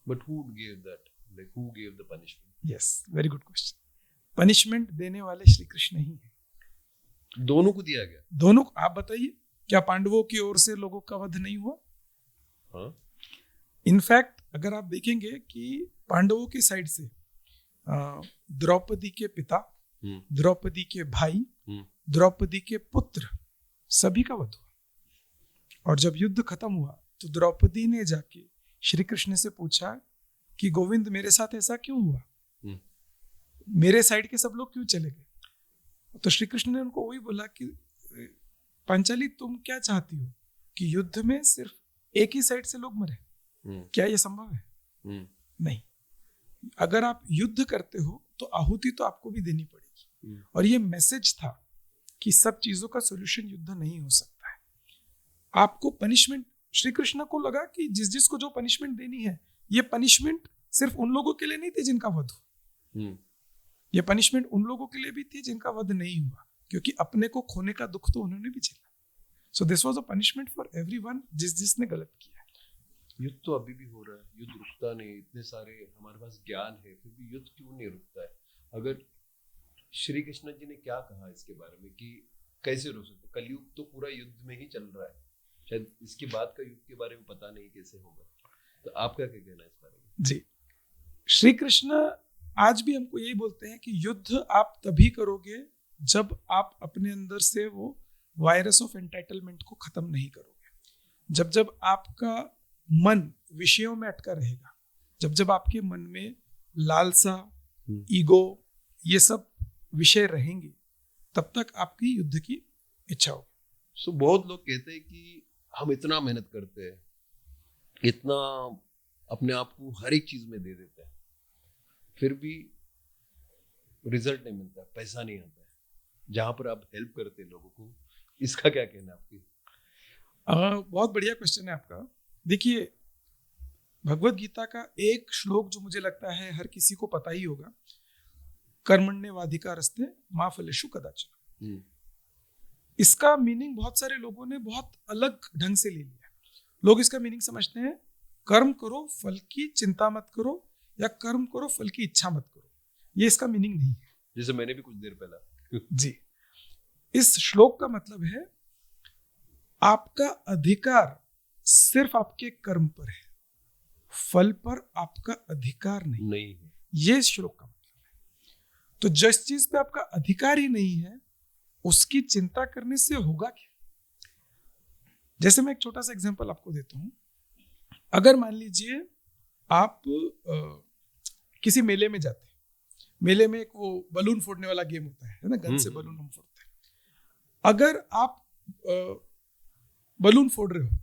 But who gave that? Like who gave the punishment? Yes, very good question. Punishment देने वाले श्री कृष्ण ही हैं. दोनों को दिया गया. दोनों. आप बताइए, क्या पांडवों की ओर से लोगों का वध नहीं हुआ? हाँ. इनफैक्ट अगर आप देखेंगे कि पांडवों की साइड से द्रौपदी के पिता, द्रौपदी के भाई, द्रौपदी के पुत्र, सभी का वध हुआ. और जब युद्ध खत्म हुआ तो द्रौपदी ने जाके श्री कृष्ण से पूछा कि गोविंद, मेरे साथ ऐसा क्यों हुआ? मेरे साइड के सब लोग क्यों चले गए? तो श्री कृष्ण ने उनको वही बोला कि पांचाली, तुम क्या चाहती हो कि युद्ध में सिर्फ एक ही साइड से लोग मरे? क्या यह संभव है? नहीं. अगर आप युद्ध करते हो तो आहुति तो आपको भी देनी पड़ेगी. और ये मैसेज था कि सब चीजों का सॉल्यूशन युद्ध नहीं हो सकता है. आपको पनिशमेंट, श्री कृष्ण को लगा कि जिस जिसको जो पनिशमेंट देनी है, ये पनिशमेंट सिर्फ उन लोगों के लिए नहीं थी जिनका वध हुआ. ये पनिशमेंट उन लोगों के लिए भी थी जिनका वध नहीं हुआ, क्योंकि अपने को खोने का दुख तो उन्होंने भी झेला. So this was a punishment for everyone, जिसने गलत किया. युद्ध तो अभी भी हो रहा है, युद्ध रुकता नहीं. इतने सारे हमारे पास ज्ञान है, फिर भी युद्ध क्यों नहीं रुकता है? अगर श्री कृष्ण जी ने क्या कहा इसके बारे में कि कैसे रोक सकते? कलयुग तो पूरा युद्ध में ही चल रहा है, शायद इसके बाद का युग के बारे में पता नहीं कैसे होगा. तो आपका क्या कहना है इस बारे में? जी, श्री कृष्ण आज भी हमको यही बोलते हैं कि युद्ध आप तभी करोगे जब आप अपने अंदर से वो वायरस ऑफ एंटाइटलमेंट को खत्म नहीं करोगे. जब आपका मन विषयों में अटका रहेगा, जब आपके मन में लालसा, ईगो, ये सब विषय रहेंगे, तब तक आपकी युद्ध की इच्छा होगी. सो बहुत लोग कहते हैं कि हम इतना मेहनत करते हैं, इतना अपने आप को हर एक चीज में दे देते हैं, फिर भी रिजल्ट नहीं मिलता, पैसा नहीं आता है. जहां पर आप हेल्प करते हैं लोगों को, इसका क्या कहना है आपकी? बहुत बढ़िया क्वेश्चन है आपका. देखिए, भगवत गीता का एक श्लोक जो मुझे लगता है हर किसी को पता ही होगा, कर्मण्येवाधिकारस्ते मा फलेषु कदाचन. इसका मीनिंग बहुत सारे लोगों ने बहुत अलग ढंग से ले लिया. लोग इसका मीनिंग समझते हैं कर्म करो, फल की चिंता मत करो, या कर्म करो, फल की इच्छा मत करो. ये इसका मीनिंग नहीं है. जैसे मैंने भी कुछ देर पहला जी, इस श्लोक का मतलब है आपका अधिकार सिर्फ आपके कर्म पर है, फल पर आपका अधिकार नहीं है. ये इस श्लोक का मतलब है. तो जिस चीज पे आपका अधिकार ही नहीं है, उसकी चिंता करने से होगा क्या? जैसे मैं एक छोटा सा एग्जांपल आपको देता हूं. अगर मान लीजिए आप किसी मेले में जाते हैं, मेले में एक वो बलून फोड़ने वाला गेम होता है ना, गन से बलून हम फोड़ते हैं. अगर आप बलून फोड़ रहे हो,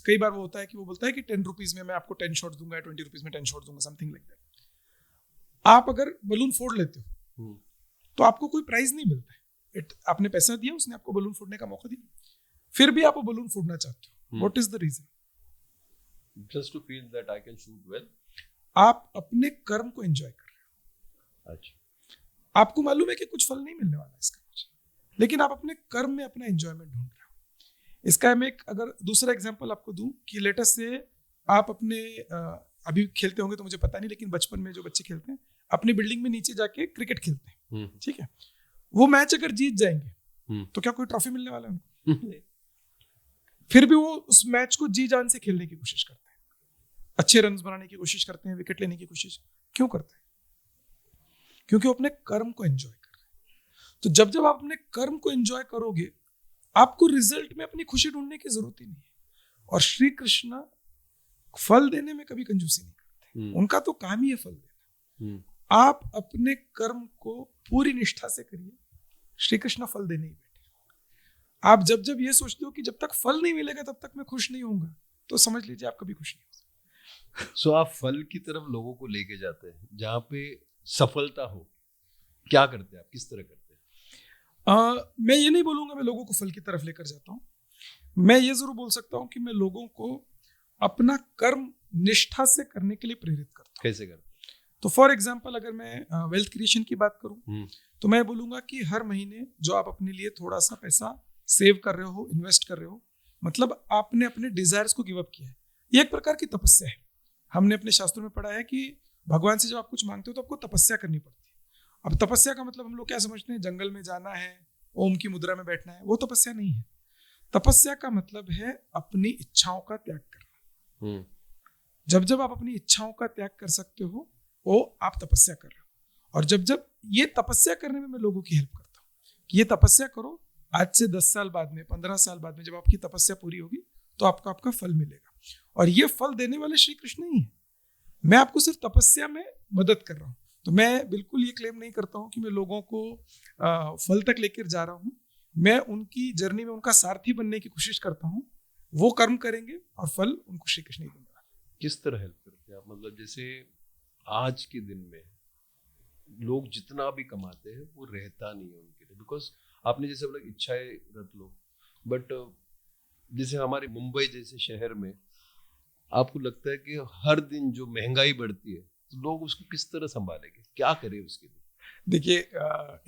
कई बार वो होता है कि वो बोलता है कि 10 रुपीज में मैं आपको 10 शॉट दूंगा, 20 रुपीज में 10 शॉट दूंगा, समथिंग लाइक दैट। आप अगर बलून फोड़ लेते हो तो आपको कोई प्राइज नहीं मिलता है। आपने पैसा दिया, उसने आपको बलून फोड़ने का मौका दिया, फिर भी आप वो बलून फोड़ना चाहते हो। What is the reason? Just to feel that I can shoot well. आप अपने कर्म को एंजॉय कर रहे हो। अच्छा। आपको मालूम है कि कुछ फल नहीं मिलने वाला इसका कुछ, लेकिन आप अपने कर्म में अपना एंजॉयमेंट ढूंढ रहे हो। इसका मैं एक अगर दूसरा एग्जांपल आपको दूं कि लेटेस्ट से आप अपने अभी खेलते होंगे तो मुझे पता नहीं, लेकिन बचपन में जो बच्चे खेलते हैं अपनी बिल्डिंग में नीचे जाके क्रिकेट खेलते हैं, ठीक है। वो मैच अगर जीत जाएंगे तो क्या कोई ट्रॉफी मिलने वाला है उनको? फिर भी वो उस मैच को जी जान से खेलने की कोशिश करते हैं, अच्छे रन्स बनाने की कोशिश करते हैं, विकेट लेने की कोशिश क्यों करते हैं? क्योंकि वो अपने कर्म को एंजॉय कर रहे हैं। तो जब जब आप अपने कर्म को एंजॉय करोगे, आपको रिजल्ट में अपनी खुशी ढूंढने की जरूरत ही नहीं है। और श्री कृष्ण फल देने में कभी कंजूसी नहीं करते, उनका तो काम ही है फल देना। आप अपने कर्म को पूरी निष्ठा से करिए, श्री कृष्ण फल देने ही बैठे। आप जब जब ये सोचते हो कि जब तक फल नहीं मिलेगा तब तक मैं खुश नहीं होऊंगा, तो समझ लीजिए आप कभी खुश नहीं हो। सो आप फल की तरफ लोगों को लेके जाते हैं जहाँ पे सफलता हो, क्या करते हैं आप, किस तरह करते हैं? मैं ये नहीं बोलूंगा मैं लोगों को फल की तरफ लेकर जाता हूँ। मैं ये जरूर बोल सकता हूँ कि मैं लोगों को अपना कर्म निष्ठा से करने के लिए प्रेरित करता हूँ। कैसे करते? तो फॉर एग्जाम्पल अगर मैं वेल्थ क्रिएशन की बात करूँ तो मैं बोलूंगा कि हर महीने जो आप अपने लिए थोड़ा सा पैसा सेव कर रहे हो, इन्वेस्ट कर रहे हो, मतलब आपने अपने डिजायर्स को गिव अप किया है। ये एक प्रकार की तपस्या है। हमने अपने शास्त्रों में पढ़ा है कि भगवान से जब आप कुछ मांगते हो तो आपको तपस्या करनी पड़ती है। अब तपस्या का मतलब हम लोग क्या समझते हैं, जंगल में जाना है, ओम की मुद्रा में बैठना है, वो तपस्या नहीं है। तपस्या का मतलब है अपनी इच्छाओं का त्याग करना। जब जब आप अपनी इच्छाओं का त्याग कर सकते हो वो आप तपस्या कर रहे हो। और जब जब ये तपस्या करने में मैं लोगों की हेल्प करता हूँ कि ये तपस्या करो, आज से 10 साल बाद में, 15 साल बाद में जब आपकी तपस्या पूरी होगी तो आपको आपका फल मिलेगा। और ये फल देने वाले श्री कृष्ण ही है। मैं आपको सिर्फ तपस्या में मदद कर रहा हूँ। तो मैं बिल्कुल ये क्लेम नहीं करता हूँ कि मैं लोगों को फल तक लेकर जा रहा हूँ। मैं उनकी जर्नी में उनका सारथी बनने की कोशिश करता हूँ। वो कर्म करेंगे और फल उनको श्री कृष्ण ही देंगे। किस तरह हेल्प करते हैं आप? मतलब जैसे आज के दिन में लोग जितना भी कमाते हैं वो रहता नहीं है उनके लिए, बिकॉज आपने जैसे बोला इच्छाएं रख लो, बट जैसे हमारे मुंबई जैसे शहर में आपको लगता है कि हर दिन जो महंगाई बढ़ती है तो लोग उसको किस तरह संभालेंगे, क्या करें उसके लिए? देखिए,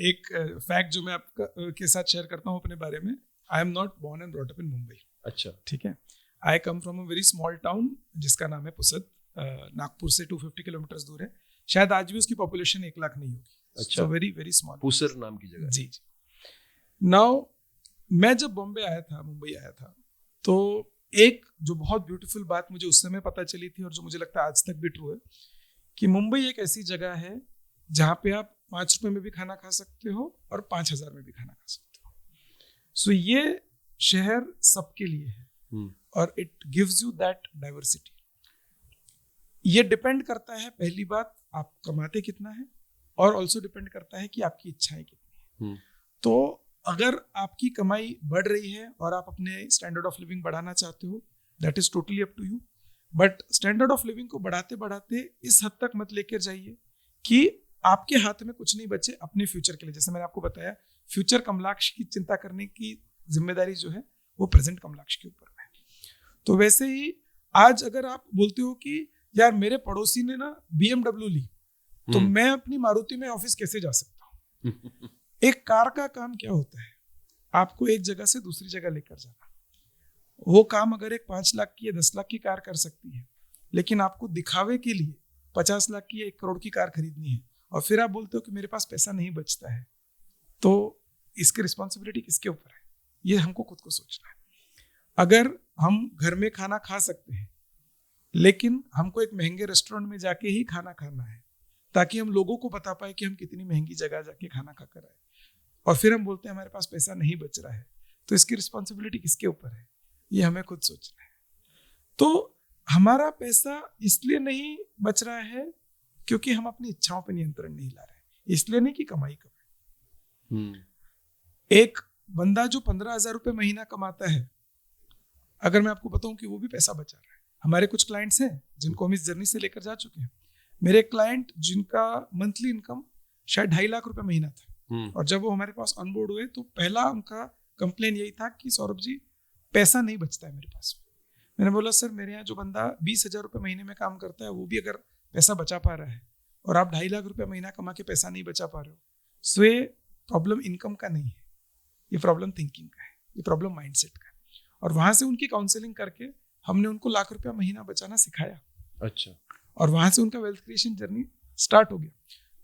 एक फैक्ट जो मैं आपका के साथ शेयर करता हूँ अपने बारे में। I am not born and brought up in Mumbai. अच्छा, ठीक है। I come from a very small town जिसका नाम है पुसद। नागपुर से 250 किलोमीटर दूर है। शायद आज भी उसकी पॉपुलेशन 1 लाख नहीं होगी। अच्छा, वेरी वेरी स्मॉल। पुसर नाम की जगह। जी। नाउ मैं जब मुंबई आया था तो एक जो बहुत ब्यूटीफुल बात मुझे उस समय पता चली थी और जो मुझे लगता है आज तक भी ट्रू है कि मुंबई एक ऐसी जगह है जहाँ पे आप 5 रुपए में भी खाना खा सकते हो और 5,000 में भी खाना खा सकते हो। सो ये शहर सबके लिए है और it gives you that diversity. ये डिपेंड करता है, पहली बात आप कमाते कितना है, और ऑल्सो डिपेंड करता है कि आपकी इच्छाएं कितनी है। तो अगर आपकी कमाई बढ़ रही है और आप अपने स्टैंडर्ड ऑफ लिविंग बढ़ाना चाहते हो, that is totally up to you. But standard of living को बढ़ाते बढ़ाते इस हद तक मत लेकर जाइए कि आपके हाथ में कुछ नहीं बचे अपने फ्यूचर के लिए। जैसे मैंने आपको बताया, फ्यूचर कमलाक्ष की चिंता करने की जिम्मेदारी जो है वो प्रेजेंट कमलाक्ष के ऊपर है। तो वैसे ही आज अगर आप बोलते हो कि यार मेरे पड़ोसी ने ना BMW ली, तो मैं अपनी मारुति में ऑफिस कैसे जा सकता हूँ? एक कार का काम क्या होता है? आपको एक जगह से दूसरी जगह लेकर जाना। वो काम अगर एक 5 लाख की या 10 लाख की कार कर सकती है, लेकिन आपको दिखावे के लिए 50 लाख की या 1 करोड़ की कार खरीदनी है और फिर आप बोलते हो कि मेरे पास पैसा नहीं बचता है, तो इसकी रिस्पॉन्सिबिलिटी किसके ऊपर है? ये हमको खुद को सोचना है। अगर हम घर में खाना खा सकते हैं लेकिन हमको एक महंगे रेस्टोरेंट में जाके ही खाना खाना है ताकि हम लोगों को बता पाए कि हम कितनी महंगी जगह जाके खाना खा कर आए, और फिर हम बोलते हैं हमारे पास पैसा नहीं बच रहा है, तो इसकी रिस्पॉन्सिबिलिटी किसके ऊपर है? ये हमें खुद सोचना है। तो हमारा पैसा इसलिए नहीं बच रहा है क्योंकि हम अपनी इच्छाओं पर नियंत्रण नहीं ला रहे, इसलिए नहीं कि कमाई कम है। एक बंदा जो 15,000 रुपए महीना कमाता है अगर मैं आपको बताऊं कि वो भी पैसा बचा रहा है। हमारे कुछ क्लाइंट्स हैं जिनको हम इस जर्नी से लेकर जा चुके हैं। मेरे क्लाइंट जिनका मंथली इनकम शायद 2.5 लाख रुपए महीना था, और जब वो हमारे पास ऑनबोर्ड हुए तो पहला उनका कंप्लेन यही था कि सौरभ जी पैसा नहीं बचता है मेरे पास। मैंने बोला सर मेरे यहाँ जो बंदा 20,000 रुपये महीने में काम करता है वो भी अगर पैसा बचा पा रहा है और आप 2.5 लाख रुपये महीना कमा के पैसा नहीं बचा पा रहे हो, सो ये प्रॉब्लम इनकम का नहीं है, ये प्रॉब्लम थिंकिंग का है, ये प्रॉब्लम माइंडसेट का है। और वहां से उनकी काउंसलिंग करके हमने उनको लाख रुपया महीना बचाना सिखाया। अच्छा। और वहां से उनका वेल्थ क्रिएशन जर्नी स्टार्ट हो गया।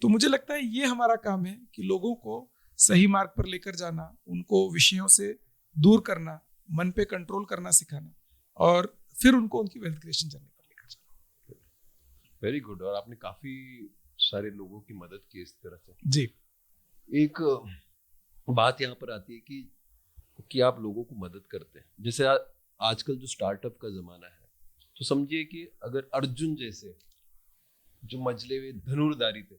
तो मुझे लगता है ये हमारा काम है कि लोगों को सही मार्ग पर लेकर जाना, उनको विषयों से दूर करना, मन पे कंट्रोल करना सिखाना, और फिर उनको उनकी वेल्थ क्रिएशन जर्नी पर लेकर जाना। Very good. और आपने काफी सारे लोगों की मदद की इस तरह से। जी। एक बात यहाँ पर आती है कि आप लोगों को मदद करते हैं। जैसे आजकल जो स्टार्टअप का जमाना है, तो समझिए कि अगर अर्जुन जैसे जो मजले हुए धनुर्धारी थे,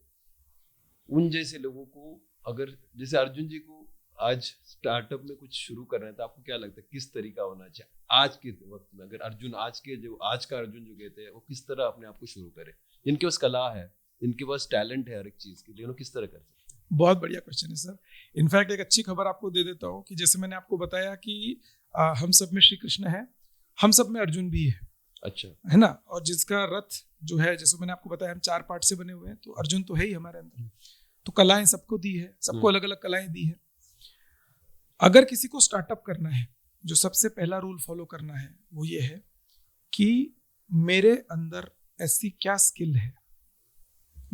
उन जैसे लोगों को, अगर जैसे अर्जुन जी को आज स्टार्टअप में कुछ शुरू कर रहे हैं, तो आपको क्या लगता है किस तरीका होना चाहिए आज के वक्त में? अगर अर्जुन आज का अर्जुन जो कहते हैं वो किस तरह अपने आप को शुरू करे, जिनके पास कला है, जिनके पास टैलेंट है हर एक चीज के लिए, वो किस तरह कर सकते हैं? बहुत बढ़िया क्वेश्चन है सर। इनफैक्ट एक अच्छी खबर आपको दे देता हूँ कि जैसे मैंने आपको बताया कि हम सब में श्री कृष्ण है, हम सब में अर्जुन भी है। अच्छा। है ना। और जिसका रथ जो है, जैसे मैंने आपको बताया हम 4 पार्ट से बने हुए हैं, तो अर्जुन तो है ही हमारे अंदर। तो कलाएं सबको दी है, सबको अलग अलग कलाएं दी है। अगर किसी को स्टार्टअप करना है, जो सबसे पहला रूल फॉलो करना है वो ये है कि मेरे अंदर ऐसी क्या स्किल है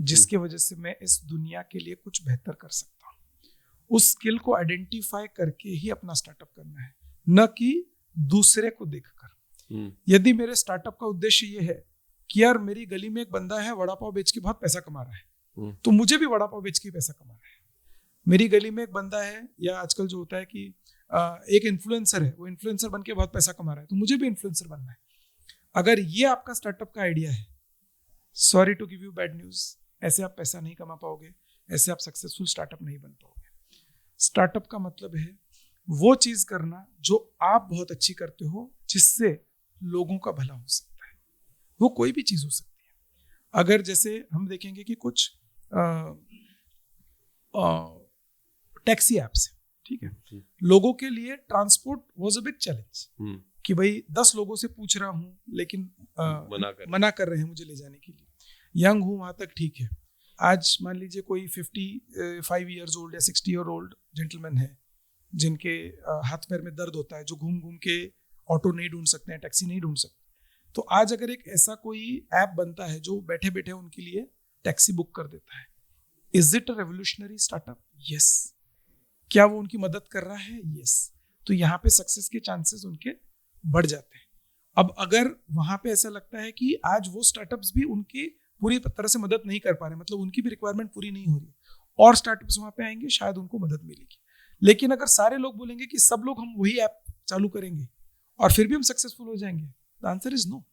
जिसकी वजह से मैं इस दुनिया के लिए कुछ बेहतर कर सकता हूँ। उस स्किल को आइडेंटिफाई करके ही अपना स्टार्टअप करना है, न कि दूसरे को देखकर। यदि मेरे स्टार्टअप का उद्देश्य ये है कि यार मेरी गली में एक बंदा है वड़ा पाव बेच के बहुत पैसा कमा रहा है, तो मुझे भी वड़ा पाव बेच के पैसा कमाना है। मेरी गली में एक बंदा है, या आजकल जो होता है कि एक इन्फ्लुएंसर है, वो इन्फ्लुएंसर बन के बहुत पैसा कमा रहा है, तो मुझे भी इन्फ्लुएंसर बनना है। अगर ये आपका स्टार्टअप का आइडिया है, sorry to give you bad news, ऐसे आप पैसा नहीं कमा पाओगे, ऐसे आप सक्सेसफुल स्टार्टअप नहीं बन पाओगे। स्टार्टअप का मतलब है वो चीज करना जो आप बहुत अच्छी करते हो, जिससे लोगों का भला हो सकता है। वो कोई भी चीज हो सकती है। अगर जैसे हम देखेंगे कि कुछ टैक्सी एप्स है, ठीक है, लोगों के लिए transport was a big challenge कि भाई 10 लोगों से पूछ रहा हूँ लेकिन मना कर रहे हैं मुझे ले जाने के लिए। यंग हूँ वहां तक ठीक है। आज मान लीजिए कोई 55 ईयर्स ओल्ड या 60 ईयर ओल्ड जेंटलमैन है जिनके हाथ पैर में दर्द होता है, जो घूम घूम के ऑटो नहीं ढूंढ सकते हैं, टैक्सी नहीं ढूंढ सकते। तो आज अगर एक ऐसा कोई ऐप बनता है जो बैठे बैठे उनके लिए टैक्सी बुक कर देता है, is it a revolutionary startup? Yes. क्या वो उनकी मदद कर रहा है? यस। तो यहाँ पे सक्सेस के चांसेस उनके बढ़ जाते हैं। अब अगर वहां पे ऐसा लगता है कि आज वो स्टार्टअप्स भी उनकी पूरी तरह से मदद नहीं कर पा रहे, मतलब उनकी भी रिक्वायरमेंट पूरी नहीं हो रही, और स्टार्टअप्स वहां पे आएंगे, शायद उनको मदद मिलेगी। लेकिन अगर सारे लोग बोलेंगे कि सब लोग हम वही ऐप चालू करेंगे और फिर भी हम सक्सेसफुल हो जाएंगे, द आंसर इज नो,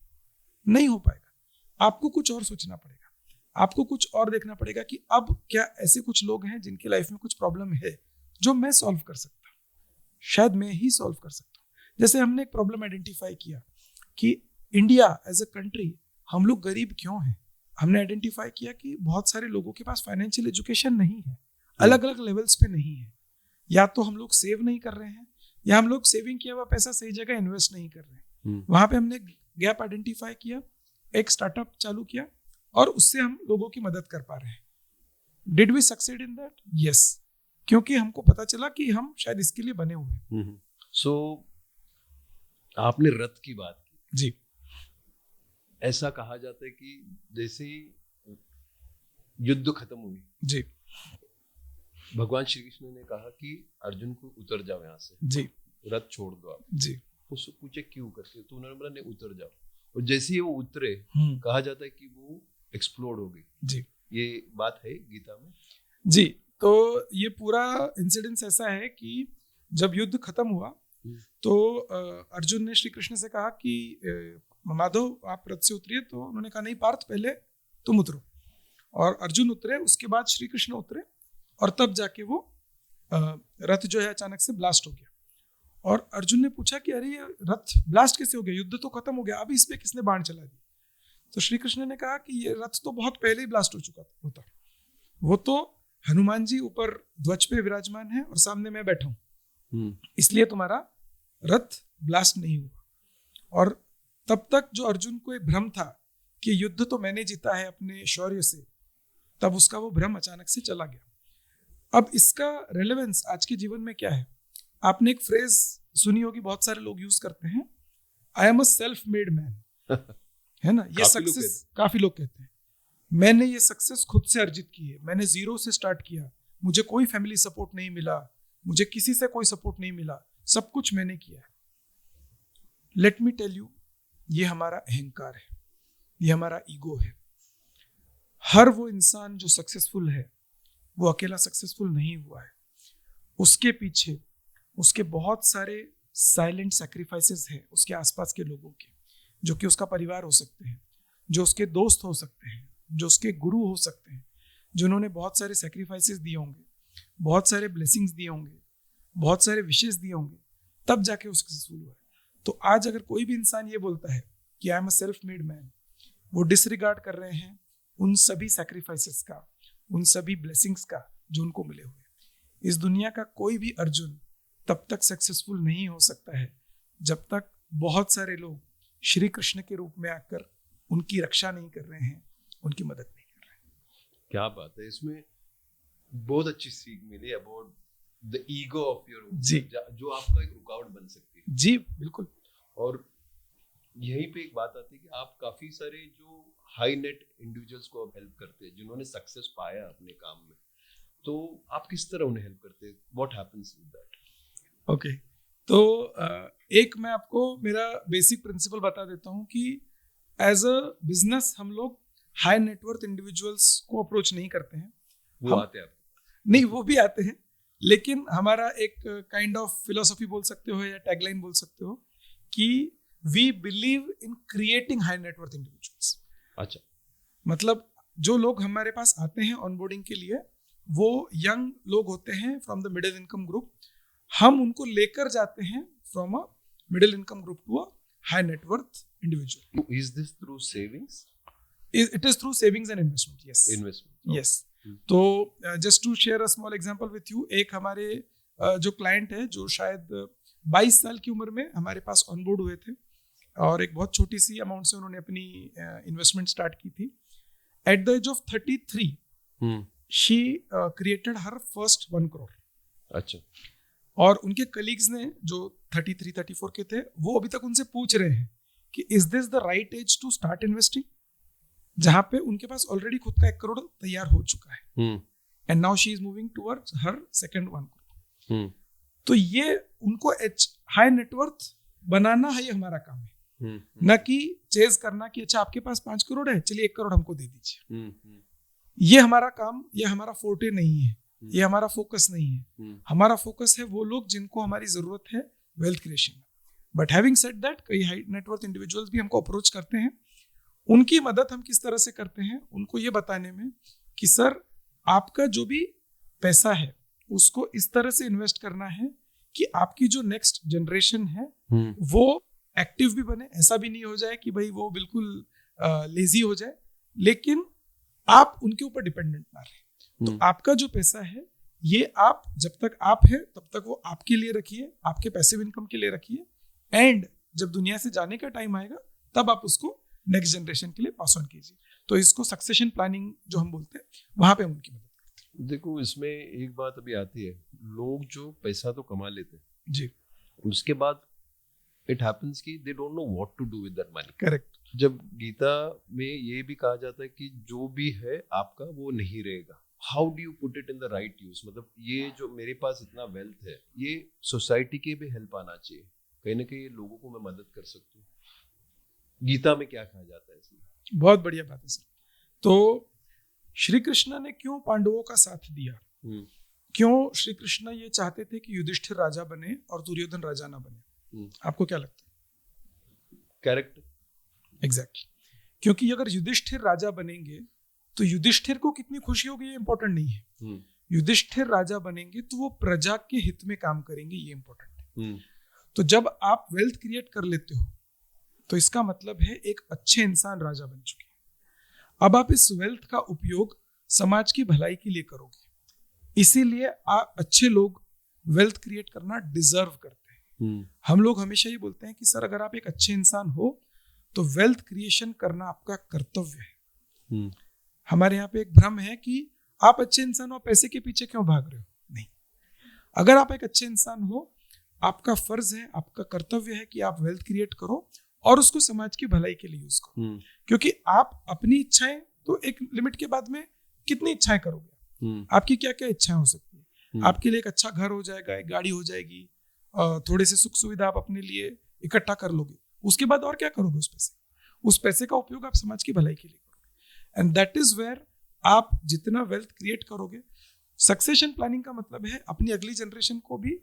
नहीं हो पाएगा। आपको कुछ और सोचना पड़ेगा, आपको कुछ और देखना पड़ेगा कि अब क्या ऐसे कुछ लोग हैं जिनकी लाइफ में कुछ प्रॉब्लम है जो मैं सॉल्व कर सकता हूँ, शायद मैं ही सॉल्व कर सकता हूँ। जैसे हमने एक प्रॉब्लम आइडेंटिफाई किया कि इंडिया एज अ कंट्री हम लोग गरीब क्यों हैं। हमने आइडेंटिफाई किया कि बहुत सारे लोगों के पास फाइनेंशियल एजुकेशन नहीं है, अलग अलग लेवल्स पे नहीं है। या तो हम लोग सेव नहीं कर रहे हैं, या हम लोग सेविंग किया हुआ पैसा सही जगह इन्वेस्ट नहीं कर रहे हैं। वहां पे हमने गैप आइडेंटिफाई किया, एक स्टार्टअप चालू किया, और उससे हम लोगों की मदद कर पा रहे हैं। Did we succeed in that? Yes, क्योंकि हमको पता चला कि हम शायद इसके लिए बने हुए हैं। सो आपने रथ की बात की जी। ऐसा कहा जाता है कि जैसे ही युद्ध खत्म हुई जी, भगवान श्री कृष्ण ने कहा कि अर्जुन को उतर जाओ यहाँ से जी, रथ छोड़ दो आप जी। उससे पूछे क्यों करके, तो उन्होंने बोला नहीं उतर जाओ। और जैसे ही वो उतरे कहा जाता है कि वो एक्सप्लोड हो गई जी। ये बात है गीता में जी। तो ये पूरा इंसिडेंस ऐसा है कि जब युद्ध खत्म हुआ तो अर्जुन ने श्री कृष्ण से कहा कि माधव आप रथ से उतरिए, तो उन्होंने कहा नहीं पार्थ पहले तुम उतरो। और अर्जुन उतरे, उसके बाद श्री कृष्ण उतरे, और तब जाके वो रथ जो है अचानक से ब्लास्ट हो गया। और अर्जुन ने पूछा कि अरे ये रथ ब्लास्ट कैसे हो गया, युद्ध तो खत्म हो गया, अभी इस पे किसने बाण चला दिया? तो श्री कृष्ण ने कहा कि ये रथ तो बहुत पहले ही ब्लास्ट हो चुका होता, वो तो हनुमान जी ऊपर ध्वज पे विराजमान है और सामने मैं बैठा हूं, इसलिए तुम्हारा रथ ब्लास्ट नहीं हुआ। और तब तक जो अर्जुन को एक भ्रम था कि युद्ध तो मैंने जीता है अपने शौर्य से, तब उसका वो भ्रम अचानक से चला गया। अब इसका रेलेवेंस आज के जीवन में क्या है? आपने एक फ्रेज सुनी होगी, बहुत सारे लोग यूज करते हैं, I am a self made man, है ना? ये सक्सेस काफी लोग कहते हैं, मैंने ये सक्सेस खुद से अर्जित की है, मैंने जीरो से स्टार्ट किया, मुझे कोई फैमिली सपोर्ट नहीं मिला, मुझे किसी से कोई सपोर्ट नहीं मिला, सब कुछ मैंने किया है। लेट मी टेल यू, ये हमारा अहंकार है, ये हमारा ईगो है। हर वो इंसान जो सक्सेसफुल है वो अकेला सक्सेसफुल नहीं हुआ है, उसके पीछे उसके बहुत सारे साइलेंट सैक्रिफाइसेस हैं उसके आसपास के लोगों के, जो कि उसका परिवार हो सकते हैं, जो उसके दोस्त हो सकते हैं, जो उसके गुरु हो सकते हैं, जिन्होंने बहुत सारे सैक्रिफाइसेस दिए होंगे, बहुत सारे ब्लेसिंग्स दिए होंगे, बहुत सारे विशेष दिए होंगे, तब जाके वो सक्सेसफुल हुआ है। तो आज अगर कोई भी इंसान ये बोलता है कि I am a self made man, वो डिसरिगार्ड कर रहे हैं उन सभी सैक्रिफाइसेस का, उन सभी ब्लेसिंग्स का जो उनको मिले हुए। इस दुनिया का कोई भी अर्जुन तब तक सक्सेसफुल नहीं हो सकता है जब तक बहुत सारे लोग श्री कृष्ण के रूप में आकर उनकी रक्षा नहीं कर रहे हैं, उनकी मदद नहीं कर रहे हैं। क्या बात है, इसमें बहुत अच्छी सीख मिली about the ego of your, जी, जो आपका एक रुकावट बन सकती है। जी बिल्कुल। और यहीं पे एक बात आती है कि आप काफी सारे जो हाई नेट इंडिविजुअल्स को आप हेल्प करते हैं, जिन्होंने सक्सेस पाया अपने काम में, तो आप किस तरह उन्हें हेल्प करते हैं? What happens with that? Okay, तो एक मैं आपको मेरा बेसिक प्रिंसिपल बता देता हूँ कि एज अ बिजनेस हम लोग हाई नेटवर्थ इंडिविजुअल्स को अप्रोच नहीं करते हैं। वो आते हैं नहीं, वो भी आते हैं, लेकिन हमारा एक काइंड ऑफ फिलोसफी बोल सकते हो या टैगलाइन बोल सकते हो कि we believe in creating high net worth individuals. अच्छा, मतलब जो लोग हमारे पास आते हैं ऑनबोर्डिंग के लिए, वो यंग लोग होते हैं from the middle income group. हम उनको लेकर जाते हैं from a middle income group to a high net worth individual. Is this through savings? It is through savings and investment. Yes, investment. Yes. तो just to share a small example with you, एक हमारे जो client है जो शायद 22 साल की उम्र में हमारे पास ऑनबोर्ड हुए थे और एक बहुत छोटी सी अमाउंट से उन्होंने अपनी इन्वेस्टमेंट स्टार्ट की थी। At the age of 33 she created her first 1 crore. अच्छा। और उनके कलीग्स ने जो 33-34 के थे, वो अभी तक उनसे पूछ रहे हैं कि is this the right age to start investing, जहां पे उनके पास ऑलरेडी खुद का 1 करोड़ तैयार हो चुका है, and now she is moving towards her second 1 crore. तो ये उनको हाई नेटवर्थ बनाना है, ये हमारा काम है, न कि चेज करना कि अच्छा आपके पास 5 करोड़ है, चलिए 1 करोड़ हमको दे दीजिए। ये हमारा काम, ये हमारा फोर्टे नहीं है, ये हमारा फोकस नहीं है। हमारा फोकस है वो लोग जिनको हमारी जरूरत है वेल्थ क्रिएशन में। बट हैविंग सेड दैट, कई हाई नेटवर्थ इंडिविजुअल्स भी हमको अप्रोच करते हैं। उनकी मदद हम किस तरह से करते हैं, उनको ये बताने में कि सर आपका जो भी पैसा है उसको इस तरह से इन्वेस्ट करना है कि आपकी जो नेक्स्ट जनरेशन है वो एक्टिव भी बने, ऐसा भी नहीं हो जाए कि भाई वो बिल्कुल लेजी हो जाए, लेकिन आप उनके ऊपर डिपेंडेंट ना रहे। तो आपका जो पैसा है ये आप जब तक आप है तब तक वो आपके लिए रखिए, आपके पैसिव इनकम के लिए रखिए, एंड जब दुनिया से जाने का टाइम आएगा तब आप उसको नेक्स्ट जनरेशन के लिए पास ऑन कीजिए। तो इसको सक्सेशन प्लानिंग जो हम बोलते हैं, वहां पे हम उनकी मदद करते हैं। देखो, इसमें एक बात अभी आती है, लोग जो पैसा तो कमा लेते हैं जी, उसके बाद इट हैपेंस कि they don't know what to do with that money. Correct. जब गीता में ये भी कहा जाता है कि जो भी है आपका वो नहीं रहेगा, how do you put it in the right use? मतलब ये जो मेरे पास इतना वेल्थ है, ये सोसाइटी के भी हेल्प आना चाहिए, कहीं ना कहीं लोगों को मैं मदद कर सकता हूँ। गीता में क्या कहा जाता है इसमें? बहुत बढ़िया बात है सर। तो श्री कृष्ण ने क्यों पांडवों का साथ दिया? क्यों श्री कृष्ण ये चाहते थे कि युधिष्ठिर राजा बने और दुर्योधन राजा ना बने? आपको क्या लगता है? कैरेक्टर। एग्जैक्टली। क्योंकि अगर युधिष्ठिर राजा बनेंगे तो युधिष्ठिर को कितनी खुशी होगी ये इंपॉर्टेंट नहीं है। युधिष्ठिर राजा बनेंगे तो वो प्रजा के हित में काम करेंगे, ये इंपॉर्टेंट है। तो जब आप वेल्थ क्रिएट कर लेते हो तो इसका मतलब है एक अच्छे इंसान राजा बन चुके हैं। अब आप इस वेल्थ का उपयोग समाज की भलाई के लिए करोगे, इसीलिए अच्छे लोग वेल्थ क्रिएट करना डिजर्व करते हैं। हम लोग हमेशा ये बोलते हैं कि सर अगर आप एक अच्छे इंसान हो तो वेल्थ क्रिएशन करना आपका कर्तव्य है। हमारे यहाँ पे एक भ्रम है कि आप अच्छे इंसान हो, पैसे के पीछे क्यों भाग रहे हो? नहीं, अगर आप एक अच्छे इंसान हो, आपका फर्ज है, आपका कर्तव्य है कि आप वेल्थ क्रिएट करो और उसको समाज की भलाई के लिए यूज करो। क्योंकि आप अपनी इच्छाएं तो एक लिमिट के बाद में कितनी इच्छाएं करोगे? आपकी क्या क्या इच्छाएं हो सकती है? आपके लिए एक अच्छा घर हो जाएगा, एक गाड़ी हो जाएगी, थोड़े से सुख सुविधा आप अपने लिए इकट्ठा कर लोगे, उसके बाद और क्या करोगे उस पैसे? उस पैसे का उपयोग आप समाज की भलाई के लिए करोगे। एंड दैट इज वेयर आप जितना वेल्थ क्रिएट करोगे, सक्सेशन प्लानिंग का मतलब है अपनी अगली जनरेशन को भी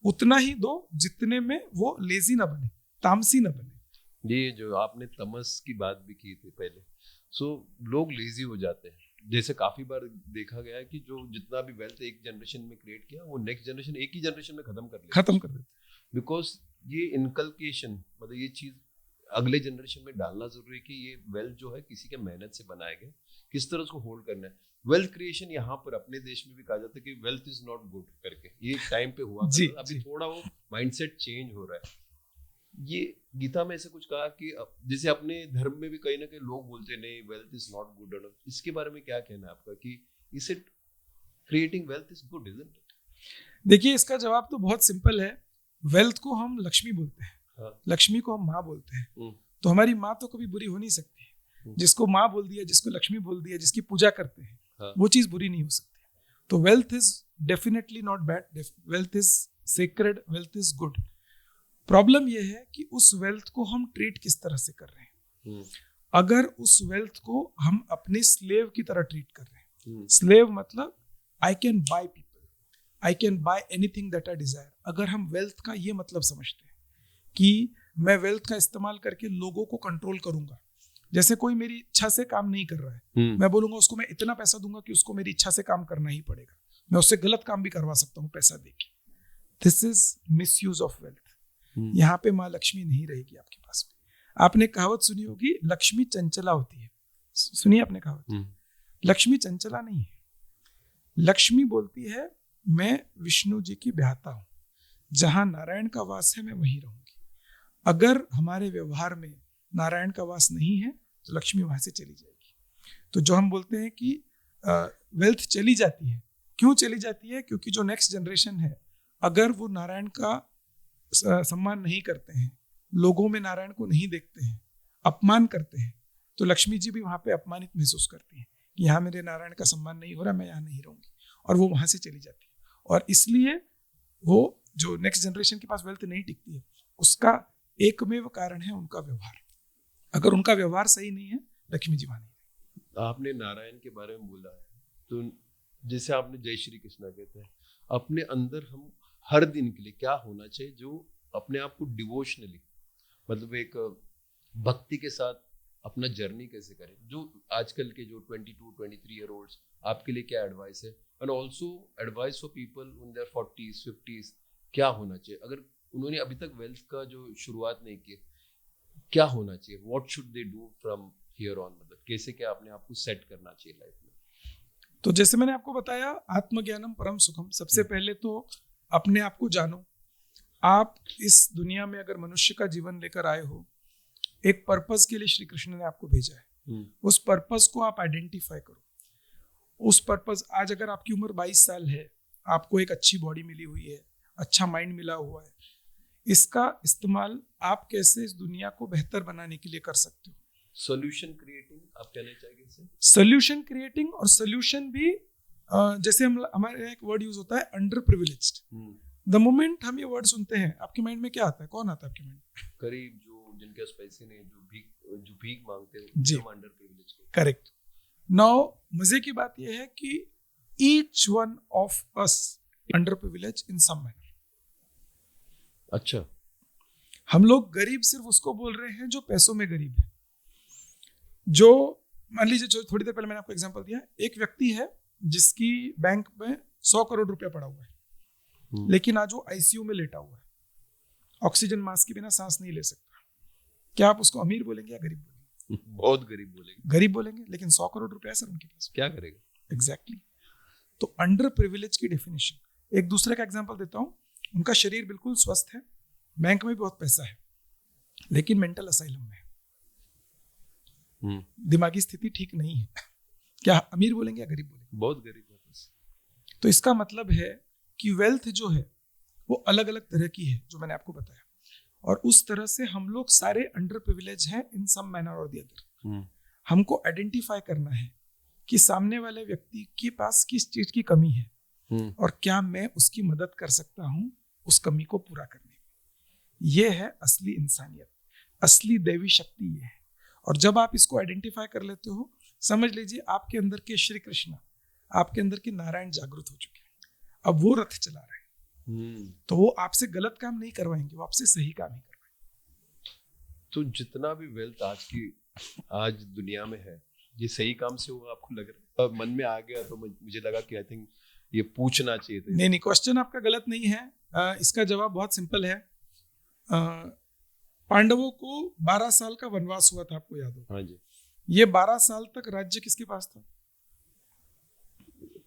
उतना ही दो जितने में वो लेजी ना बने, तामसी ना बने। ये जो आपने तमस की बात भी की थी पहले, लोग लेजी हो जाते हैं। जैसे काफी बार देखा गया है कि जो जितना भी वेल्थ एक जनरेशन में क्रिएट किया वो नेक्स्ट जनरेशन एक ही जनरेशन में खत्म कर देते, बिकॉज ये इनकलकेशन मतलब ये चीज अगले जनरेशन में डालना जरूरी है कि ये वेल्थ जो है किसी के मेहनत से बनाया गया, किस तरह उसको होल्ड करना है। वेल्थ क्रिएशन यहाँ पर अपने देश में भी कहा जाता है कि वेल्थ इज नॉट गुड करके, ये टाइम पे हुआ अभी थोड़ा वो माइंडसेट चेंज हो रहा है। ये गीता में ऐसे कुछ कहा कि जैसे अपने धर्म में भी कहीं ना कहीं लोग बोलते हैं नहीं wealth is not good enough, इसके बारे में क्या कहना है आपका कि is it creating wealth is good, isn't it? देखिए इसका जवाब तो बहुत सिंपल है। वेल्थ को हम लक्ष्मी बोलते हैं, लक्ष्मी को हम माँ बोलते हैं, तो हमारी माँ तो कभी बुरी हो नहीं सकती। जिसको माँ बोल दिया, जिसको लक्ष्मी बोल दिया, जिसकी पूजा करते हैं वो चीज बुरी नहीं हो सकती। तो wealth is definitely not bad, wealth is sacred, wealth is good. Problem यह है कि उस वेल्थ को हम ट्रीट किस तरह से कर रहे हैं। अगर उस वेल्थ को हम अपने स्लेव की तरह ट्रीट कर रहे हैं, स्लेव मतलब I can by people, I can buy anything that I Dzire. अगर हम वेल्थ का ये मतलब समझते हैं कि मैं वेल्थ का इस्तेमाल करके लोगों को कंट्रोल करूंगा, जैसे कोई मेरी इच्छा से काम नहीं कर रहा है, मैं बोलूंगा उसको मैं इतना पैसा दूंगा कि उसको मेरी इच्छा से काम करना ही पड़ेगा, मैं उससे गलत काम भी करवा सकता हूँ पैसा देके। This is misuse of wealth. यहाँ पे माँ लक्ष्मी नहीं रहेगी आपके पास में। आपने कहावत सुनी होगी, लक्ष्मी चंचला होती है, सुनिए आपने कहावत। लक्ष्मी चंचला नहीं है, लक्ष्मी बोलती है मैं विष्णु जी की ब्याहता हूं, जहां नारायण का वास है मैं वहीं रहूंगी। अगर हमारे व्यवहार में नारायण का वास नहीं है तो लक्ष्मी वहां से चली जाएगी। तो जो हम बोलते हैं कि वेल्थ चली जाती है, क्यों चली जाती है? क्योंकि जो नेक्स्ट जनरेशन है अगर वो नारायण का सम्मान नहीं करते हैं, लोगों में नारायण को नहीं देखते हैं, अपमान करते हैं, तो लक्ष्मी जी भी वहां पे अपमानित महसूस करती हैं कि यहाँ मेरे नारायण का सम्मान नहीं हो रहा, मैं यहाँ नहीं रहूंगी, और वो वहां से चली जाती है। और इसलिए वो जो नेक्स्ट जनरेशन के पास वेल्थ नहीं टिकती है, उसका एकमेव कारण है उनका व्यवहार। अगर उनका व्यवहार सही नहीं है, लक्ष्मी जी वहां नहीं। आपने नारायण के बारे में बोला है, तो जैसे आपने जय श्री कृष्णा कहते हैं, अपने अंदर हम हर दिन के लिए क्या होना चाहिए जो अपने आप को डिवोशनली मतलब एक भक्ति के साथ अपना जर्नी कैसे करें? जो आजकल के जो 22-23 ईयर ओल्ड्स, आपके लिए क्या एडवाइस है? And also advice for people in their 40s 50s, क्या होना चाहिए अगर उन्होंने अभी तक वेल्थ का जो शुरुआत नहीं की, क्या होना चाहिए? What should they do from here on, मतलब कैसे क्या अपने आप को सेट करना चाहिए लाइफ में? तो जैसे मैंने आपको बताया, आत्मज्ञानम परम सुखम। सबसे पहले तो अपने आप को जानो। आप इस दुनिया में अगर मनुष्य का जीवन लेकर आए हो, एक पर्पस के लिए श्री कृष्ण ने आपको भेजा है। उस पर्पस को आप आइडेंटिफाई करो। उस पर्पस, आज अगर आपकी उम्र 22 साल है, आपको एक अच्छी बॉडी मिली हुई है, अच्छा माइंड मिला हुआ है, इसका इस्तेमाल आप कैसे इस दुनिया को बेहतर बनाने के लिए कर सकते हो। सोल्यूशन क्रिएटिंग आप कहना चाहेंगे इसे? सोल्यूशन क्रिएटिंग, और सोल्यूशन भी जैसे हमारे यहाँ एक वर्ड यूज होता है अंडर प्रिविलेज्ड। द मोमेंट हम ये वर्ड सुनते हैं, आपके माइंड में क्या आता है? कौन आता है आपके माइंड में? गरीब, जो जिनके पास पैसे नहीं, जो भीख मांगते हैं, जी, अंडर प्रिविलेज। करेक्ट। नाउ मजे की बात यह है कि each one of us under privilege in some manner. अच्छा, हम लोग गरीब सिर्फ उसको बोल रहे हैं जो पैसों में गरीब है। जो मान लीजिए, थोड़ी देर पहले मैंने आपको एग्जांपल दिया, एक व्यक्ति है जिसकी बैंक में 100 करोड़ रुपया पड़ा हुआ है, लेकिन आज वो आईसीयू में लेटा हुआ है। ऑक्सीजन मास्क के बिना सांस नहीं ले सकता, क्या आप उसको अमीर बोलेंगे या गरीब बोलेंगे? बहुत गरीब बोलेंगे। गरीब बोलेंगे, लेकिन 100 करोड़ रुपया है सर उनके पास, क्या करेगा? एग्जैक्टली। तो अंडर प्रिविलेज की डेफिनेशन, एक दूसरे का एग्जांपल देता हूँ, उनका शरीर बिल्कुल स्वस्थ है, बैंक में भी बहुत पैसा है, लेकिन मेंटल असाइलम में है, दिमागी स्थिति ठीक नहीं है, क्या अमीर बोलेंगे या गरीब बोलेंगे? बहुत गरीब है। तो इसका मतलब है कि वेल्थ जो है वो अलग अलग तरह की है, जो मैंने आपको बताया, और उस तरह से हम लोग सारे अंडर प्रिविलेज हैं इन सम मैनर और द अदर। हमको आइडेंटिफाई करना है कि सामने वाले व्यक्ति के पास किस चीज की कमी है और क्या मैं उसकी मदद कर सकता हूं उस कमी को पूरा करने में। यह है असली इंसानियत, असली दैवी शक्ति ये है। और जब आप इसको आइडेंटिफाई कर लेते हो, समझ लीजिए आपके अंदर के श्री कृष्ण, आपके अंदर के नारायण जागृत हो चुके हैं, अब वो रथ चला रहे हैं। तो वो आपसे गलत काम नहीं करवाएंगे, वो आपसे सही काम ही करवाएंगे। तो जितना भी वेल्थ आज दुनिया में है, ये सही काम से हुआ आपको लग रहा है? मन में आ गया तो मुझे लगा कि आई थिंक ये पूछना चाहिए था। नहीं, क्वेश्चन आपका गलत नहीं है। इसका जवाब बहुत सिंपल है। पांडवों को 12 साल का वनवास हुआ था, आपको याद हो? हाँ जी। ये 12 साल तक राज्य किसके पास था?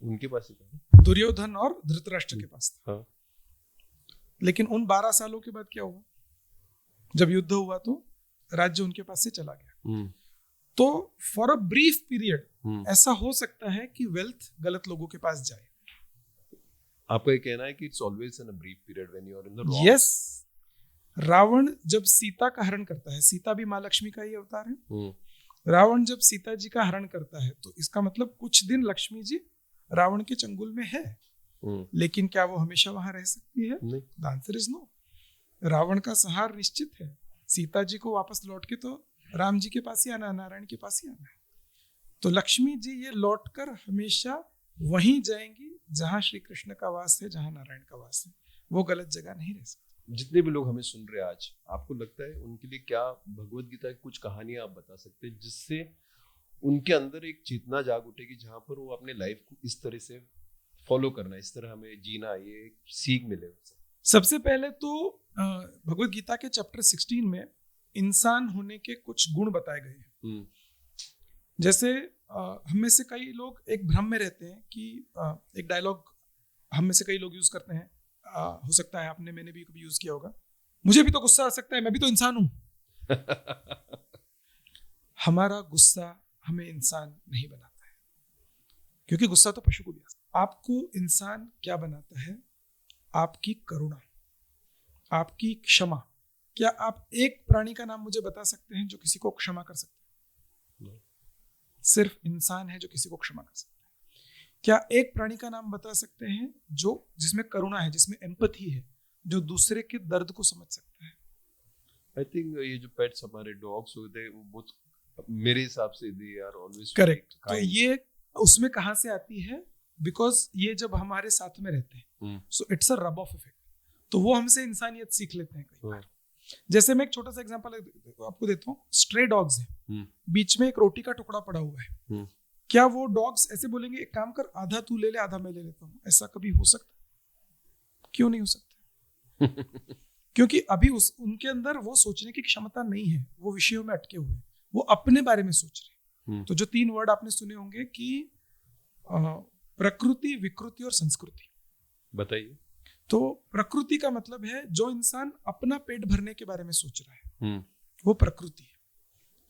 उनके पास ही था, दुर्योधन और धृतराष्ट्र के पास था। हाँ। लेकिन उन 12 सालों के बाद क्या हुआ? जब युद्ध हुआ तो राज्य उनके पास से चला गया। तो फॉर अ ब्रीफ पीरियड ऐसा हो सकता है कि वेल्थ गलत लोगों के पास जाए। आपका ये कहना है कि it's always in a brief period when you are in the wrong. Yes. Ravan जब सीता का हरण करता है, सीता भी माँ लक्ष्मी का ही अवतार है, रावण जब सीता जी का हरण करता है तो इसका मतलब कुछ दिन लक्ष्मी जी रावण के चंगुल में है, लेकिन क्या वो हमेशा वहां रह सकती है? The answer is no. Ravan का संहार निश्चित है, सीता जी को वापस लौट के तो राम जी के पास ही आना, नारायण के पास ही आना है। तो लक्ष्मी जी ये लौटकर हमेशा वहीं जाएंगी जहां श्री कृष्ण का वास है, जहां नारायण का वास है, वो गलत जगह नहीं रह सकती। जितने भी लोग हमें सुन रहे हैं आज, आपको लगता है उनके लिए क्या भगवत गीता की कुछ कहानियां आप बता सकते हैं जिससे उनके अंदर एक चेतना जाग उठेगी, जहां पर वो अपने लाइफ को इस तरह से फॉलो करना, इस तरह हमें जीना, ये सीख मिले? सबसे पहले तो भगवत गीता के चैप्टर 16 में इंसान होने के कुछ गुण बताए गए हैं। जैसे हम में से कई लोग एक भ्रम में रहते हैं कि एक डायलॉग हम में से कई लोग यूज करते हैं, हो सकता है आपने, मैंने भी कभी यूज किया होगा, मुझे भी तो गुस्सा आ सकता है, मैं भी तो इंसान हूं। हमारा गुस्सा हमें इंसान नहीं बनाता है, क्योंकि गुस्सा तो पशु को भी आता है। आपको इंसान क्या बनाता है? आपकी करुणा, आपकी क्षमा। क्या आप एक प्राणी का नाम मुझे बता सकते हैं जो किसी को क्षमा कर सकते हैं? सिर्फ इंसान है जो किसी को क्षमा कर सकता है। क्या एक प्राणी का नाम बता सकते हैं जो जिसमें करुणा है, जिसमें एम्पैथी है, जो दूसरे के दर्द को समझ सकता है? आई थिंक ये जो पेट्स हमारे डॉग्स होते हैं वो बहुत, मेरे हिसाब से दे आर ऑलवेज करेक्ट। तो ये उसमें कहां से आती है? बिकॉज ये जब हमारे साथ में रहते हैं, so it's a rub off effect, तो वो हमसे इंसानियत सीख लेते हैं कई बार। जैसे मैं एक छोटा सा एग्जांपल आपको देता हूँ। स्ट्रे डॉग्स हैं, बीच में एक रोटी का टुकड़ा पड़ा हुआ है, क्या वो डॉग्स ऐसे बोलेंगे एक काम कर, आधा तू ले ले आधा मैं ले लेता हूँ? ऐसा कभी हो सकता? क्यों नहीं हो सकता? क्योंकि अभी उनके अंदर वो सोचने की क्षमता नहीं है, वो विषयों में अटके हुए हैं, वो अपने बारे में सोच रहे हैं। तो जो 3 वर्ड आपने सुने होंगे कि प्रकृति, विकृति और संस्कृति, बताइए। तो प्रकृति का मतलब है जो इंसान अपना पेट भरने के बारे में सोच रहा है, वो प्रकृति है।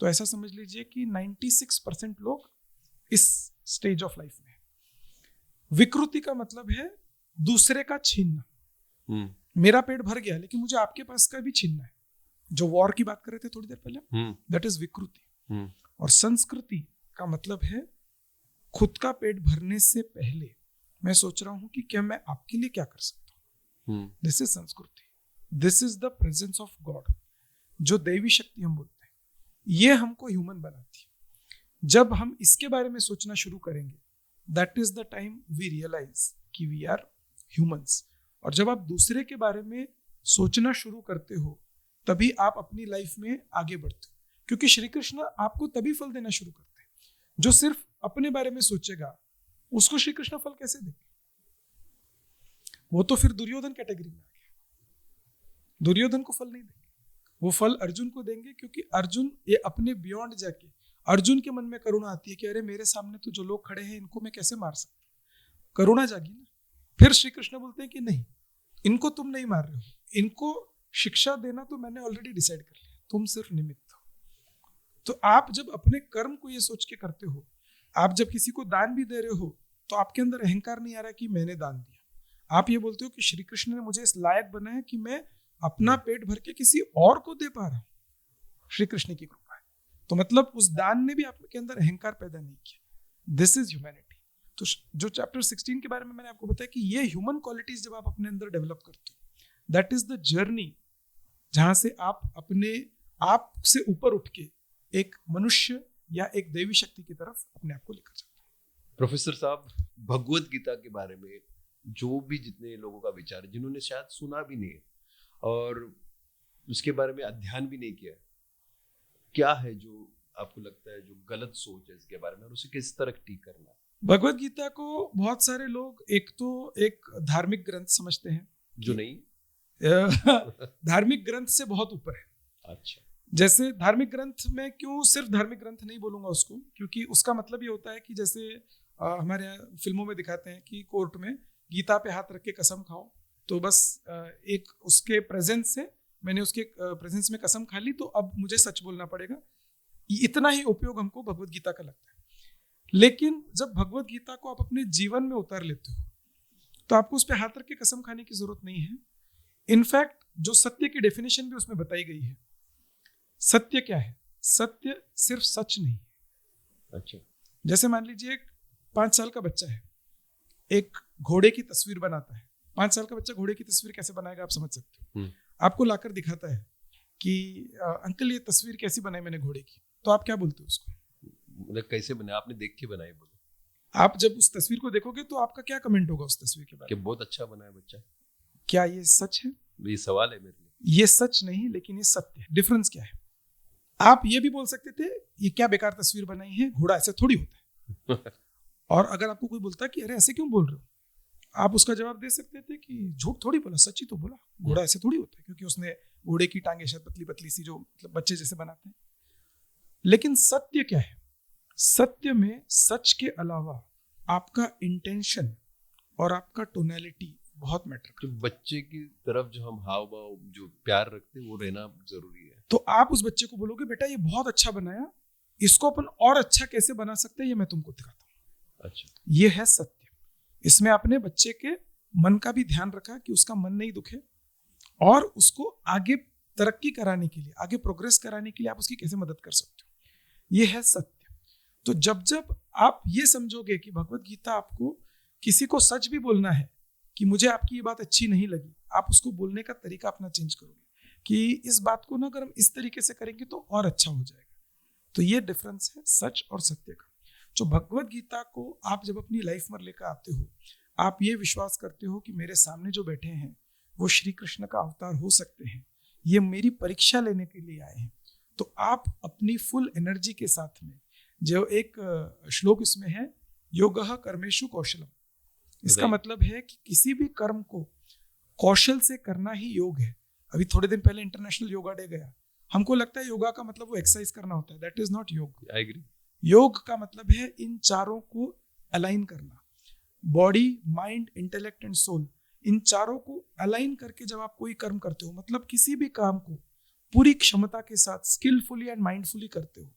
तो ऐसा समझ लीजिए कि 96% लोग इस स्टेज ऑफ लाइफ में। विकृति का मतलब है दूसरे का छीनना। मेरा पेट भर गया लेकिन मुझे आपके पास का भी छीनना है, जो वॉर की बात कर रहे थे थोड़ी देर पहले, दैट इज विकृति। और संस्कृति का मतलब है खुद का पेट भरने से पहले मैं सोच रहा हूं कि क्या मैं आपके लिए क्या कर सकता हूं। दिस इज संस्कृति, this is the presence of God, जो दैवी शक्ति हम बोलते हैं। ये हमको ह्यूमन बनाती है। जब हम इसके बारे में सोचना शुरू करेंगे, that is the time we realise कि वी आर ह्यूमंस। और जब आप दूसरे के बारे में सोचना शुरू करते हो, तभी आप अपनी लाइफ में आगे बढ़ते हो। क्योंकि श्री कृष्ण आपको तभी फल देना शुरू करते हैं। जो सिर्फ अपने बारे में सोचेगा उसको श्री कृष्ण फल कैसे देंगे? वो तो फिर दुर्योधन कैटेगरी में आ गया। दुर्योधन को फल नहीं देंगे, वो फल अर्जुन को देंगे, क्योंकि अर्जुन ये अपने बियॉन्ड जाके अर्जुन के मन में करुणा आती है कि अरे मेरे सामने तो जो लोग खड़े हैं इनको मैं कैसे मार सकता, करुणा जागी ना। फिर श्री कृष्ण बोलते हैं कि नहीं, इनको तुम नहीं मार रहे हो, इनको शिक्षा देना तो मैंने ऑलरेडी डिसाइड कर लिया, तुम सिर्फ निमित्त हो। तो आप जब अपने कर्म को ये सोच के करते हो, आप जब किसी को दान भी दे रहे हो, तो आपके अंदर अहंकार नहीं आ रहा कि मैंने दान दिया। आप ये बोलते हो कि श्री कृष्ण ने मुझे इस लायक बनाया कि मैं अपना पेट भर के किसी और को दे पा रहा हूं, श्री कृष्ण की कृपा है। तो मतलब उस दान ने भी आपके अंदर अहंकार पैदा नहीं किया। This is humanity. तो जो चैप्टर 16 के बारे में मैंने आपको बताया कि ये ह्यूमन क्वालिटीज जब आप अपने अंदर डेवलप करते हो, दैट इज द जर्नी जहां से आप अपने आप से ऊपर उठ के एक मनुष्य या एक देवी शक्ति की तरफ अपने आप को लेकर जाते हैं। प्रोफेसर साहब, भगवत गीता के बारे में जो भी जितने लोगों का विचार है, जिन्होंने शायद सुना भी नहीं है और उसके बारे में अध्ययन भी नहीं किया, क्या है जो आपको लगता है जो गलत सोच है इसके बारे में, और उसे किस तरह ठीक करना है? भगवत गीता को बहुत सारे लोग एक धार्मिक ग्रंथ समझते हैं, जो नहीं धार्मिक ग्रंथ से बहुत ऊपर है। अच्छा, जैसे धार्मिक ग्रंथ में क्यों सिर्फ धार्मिक ग्रंथ नहीं बोलूंगा उसको, क्योंकि उसका मतलब ये होता है कि जैसे हमारे यहाँ फिल्मों में दिखाते हैं कि कोर्ट में गीता पे हाथ रख के कसम खाओ, तो बस एक उसके प्रेजेंस से मैंने उसके प्रेजेंस में कसम खा ली, तो अब मुझे सच बोलना पड़ेगा। इतना ही उपयोग हमको भगवत गीता का लगता है। लेकिन जब भगवत गीता को आप अपने जीवन में उतार लेते हो, तो आपको उस पर हाथ रख के कसम खाने की जरूरत नहीं है। इनफैक्ट जो सत्य की डेफिनेशन भी उसमें बताई गई है। सत्य क्या है? सत्य सिर्फ सच नहीं है। अच्छा, जैसे मान लीजिए एक 5 साल का बच्चा है, एक घोड़े की तस्वीर बनाता है। 5 साल का बच्चा घोड़े की तस्वीर कैसे बनाएगा आप समझ सकते हो। आपको लाकर दिखाता है कि अंकल ये तस्वीर कैसी बनाई मैंने घोड़े की, तो आप क्या बोलते हो उसको? मतलब कैसे बनाया आपने, देख के बनाई बोलो। आप जब उस तस्वीर को देखोगे तो आपका क्या कमेंट होगा उस तस्वीर के बारे कि में? बहुत अच्छा बनाया बच्चा। क्या ये सच है? ये सवाल है मेरे लिए। ये सच नहीं, लेकिन ये सत्य है। डिफरेंस क्या है? आप ये भी बोल सकते थे ये क्या बेकार तस्वीर बनाई है, घोड़ा ऐसे थोड़ी होता है। और अगर आपको कोई बोलता कि अरे ऐसे क्यों बोल रहे हो, आप उसका जवाब दे सकते थे कि झूठ थोड़ी बोला, सच ही तो बोला, घोड़ा ऐसे थोड़ी होता है, क्योंकि उसने घोड़े की टांगे शायद पतली पतली सी, जो मतलब बच्चे जैसे बनाते हैं। लेकिन सत्य क्या है? सत्य में सच के अलावा आपका इंटेंशन और आपका टोनैलिटी बहुत मैटर करता है। तो बच्चे की तरफ जो हम हाव भाव जो प्यार रखते हैं वो रहना जरूरी है। तो आप उस बच्चे को बोलोगे बेटा ये बहुत अच्छा बनाया, इसको अपन और अच्छा कैसे बना सकते हैं ये मैं तुमको दिखाता हूँ। अच्छा, ये है सत्य। इसमें आपने बच्चे के मन का भी ध्यान रखा कि उसका मन नहीं दुखे, और उसको आगे तरक्की कराने के लिए, आगे प्रोग्रेस कराने के लिए आप उसकी कैसे मदद कर सकते हो। ये है सत्य। तो जब जब आप ये समझोगे कि भगवत गीता आपको किसी को सच भी बोलना है कि मुझे आपकी ये बात अच्छी नहीं लगी, आप उसको बोलने का तरीका अपना चेंज करोगे कि इस बात को ना अगर हम इस तरीके से करेंगे तो और अच्छा हो जाएगा। तो ये डिफरेंस है सच और सत्य का। जो भगवत गीता को आप जब अपनी लाइफ में लेकर आते हो, आप ये विश्वास करते हो कि मेरे सामने जो बैठे हैं वो श्री कृष्ण का अवतार हो सकते हैं, ये मेरी परीक्षा लेने के लिए आए हैं, तो आप अपनी फुल एनर्जी के साथ में, जो एक श्लोक इसमें है, योगः कर्मेषु कौशलम, इसका मतलब है कि किसी भी कर्म को कौशल से करना ही योग है। अभी थोड़े दिन पहले इंटरनेशनल योगा डे गया, हमको लगता है योगा का मतलब वो एक्सरसाइज करना होता है, that is not yoga. I agree. Yoga का मतलब है इन चारों को अलाइन करना, body, mind, intellect and soul, इन चारों को अलाइन करके जब आप कोई कर्म करते हो, मतलब किसी भी काम को पूरी क्षमता के साथ स्किलफुली एंड माइंडफुली करते हो,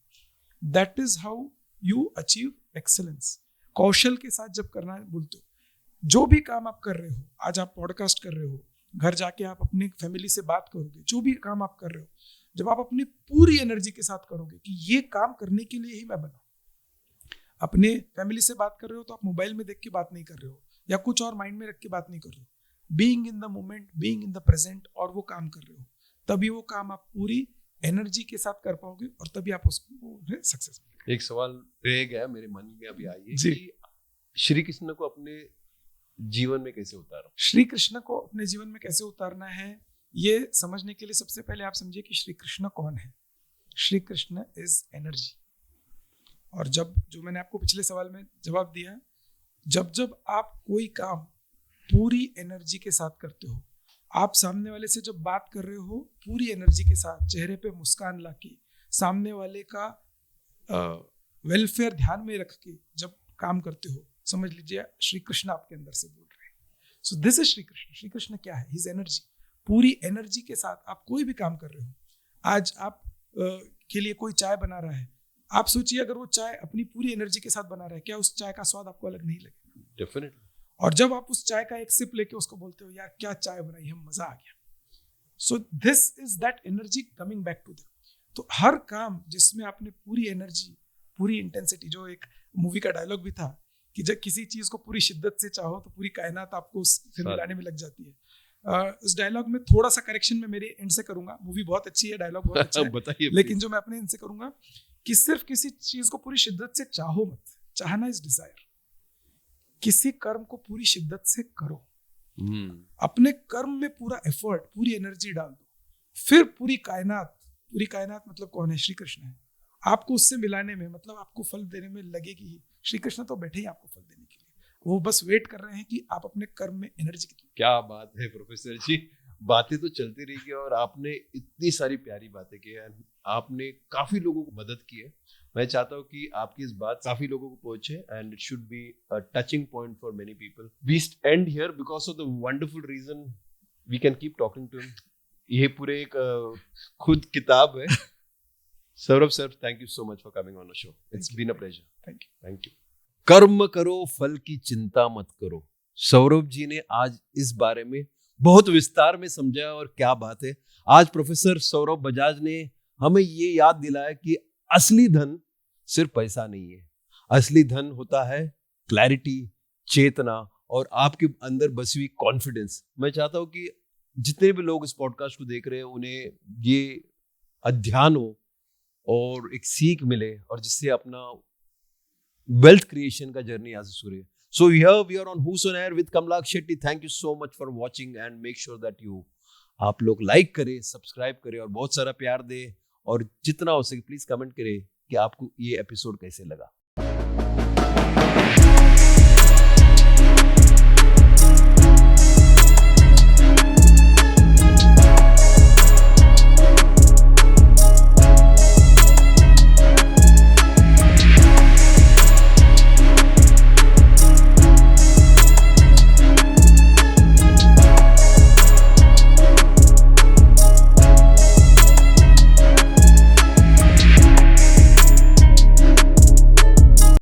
that is how you achieve excellence. कौशल के साथ जब करना बोलते हो, जो भी काम आप कर रहे हो, आज आप पॉडकास्ट कर रहे हो, घर जाके आप अपनी फैमिली से बात करोगे, जो भी काम आप कर रहे हो, जब आप अपनी पूरी एनर्जी के साथ करोगे कि ये काम करने के लिए ही मैं बना, अपने फैमिली से बात कर रहे हो तो आप मोबाइल में देख के बात नहीं कर रहे हो या कुछ और माइंड में रख के बात नहीं कर रहे हो, being in the moment, being in the present, और वो काम कर रहे हो, तभी वो काम आप पूरी एनर्जी के साथ कर पाओगे और तभी आप उसको सक्सेस मिलेगा। एक सवाल रह गया मेरे मन में अभी आई है जी। कि श्री कृष्ण को अपने जीवन में कैसे उतारा? श्री कृष्ण को अपने जीवन में कैसे उतारना है, ये समझने के लिए सबसे पहले आप समझिए कि श्री कृष्ण कौन है। Shri Krishna is energy. और जब, जो मैंने आपको पिछले सवाल में जवाब दिया है, जब जब आप कोई काम पूरी एनर्जी के साथ करते हो, आप सामने वाले से जब बात कर रहे हो पूरी एनर्जी के साथ, चेहरे पे मुस्कान लाके, सामने वाले का वेलफेयर ध्यान में रख के जब काम करते हो, समझ लीजिए श्री कृष्ण आपके अंदर से बोल रहे हैं. सो दिस इज श्री कृष्ण. श्री कृष्ण क्या है? His energy. पूरी एनर्जी के साथ आप कोई भी काम कर रहे हो. आज आप के लिए कोई चाय बना रहा है, आप सोचिए अगर वो चाय अपनी पूरी एनर्जी के साथ बना रहा है, क्या उस चाय का स्वाद आपको अलग नहीं लगेगा? डेफिनेटली. और जब आप उस चाय का एक सिप लेके उसको बोलते हो यार क्या चाय बनाई है, मजा आ गया. So this is that energy coming back to them. तो हर काम जिसमें आपने पूरी एनर्जी, पूरी इंटेंसिटी, जो एक मूवी का डायलॉग भी था कि जब किसी चीज को पूरी शिद्दत से चाहो तो पूरी कायनात आपको उससे मिलाने में लग जाती है. इस डायलॉग में थोड़ा सा करेक्शन मैं मेरे एंड से करूंगा. मूवी बहुत अच्छी है, डायलॉग बहुत अच्छा है, बताइए. लेकिन जो मैं अपने एंड से करूंगा कि सिर्फ किसी चीज को पूरी शिद्दत से चाहो मत. चाहना इज डिजायर. किसी कर्म को पूरी शिद्दत से करो. अपने कर्म में पूरा एफर्ट, पूरी एनर्जी डाल दो. फिर पूरी कायनात मतलब कौन है? श्री कृष्ण है. आपको उससे मिलाने में, मतलब आपको फल देने में लगेगी ही. श्री कृष्ण तो बैठे ही आपको फल देने के लिए. वो बस वेट कर रहे हैं कि आप अपने कर्म में एनर्जी कितनी. क्या बात है प्रोफेसर जी. बातें तो चलती रहेगी और आपने इतनी सारी प्यारी बातें की है. आपने काफी लोगों को मदद की है. मैं चाहता हूँ कि आपकी इस बात काफी लोगों को पहुंचे and it should be a touching point for many people. We end here because of the wonderful reason we can keep talking to him. ये पूरे एक खुद किताब है. Saurabh sir, thank you so much for coming on the show. It's been a pleasure. Thank you. कर्म करो, फल की चिंता मत करो. सौरभ जी ने आज इस बारे में बहुत विस्तार में समझाया और क्या बात है. आज प्रोफेसर सौरभ बजाज ने हमें ये याद दिलाया कि असली धन सिर्फ पैसा नहीं है. असली धन होता है क्लैरिटी, चेतना और आपके अंदर बसी हुई कॉन्फिडेंस. मैं चाहता हूं कि जितने भी लोग इस पॉडकास्ट को देख रहे हैं उन्हें ये अध्ययन हो और एक सीख मिले और जिससे अपना वेल्थ क्रिएशन का जर्नी आज से शुरू है. So here we are on Who's on Air with Kamlak Shetty. Thank you so much for watching and make sure that आप लोग लाइक करें, सब्सक्राइब करें और बहुत सारा प्यार दें और जितना हो सके प्लीज कमेंट करें कि आपको ये एपिसोड कैसे लगा.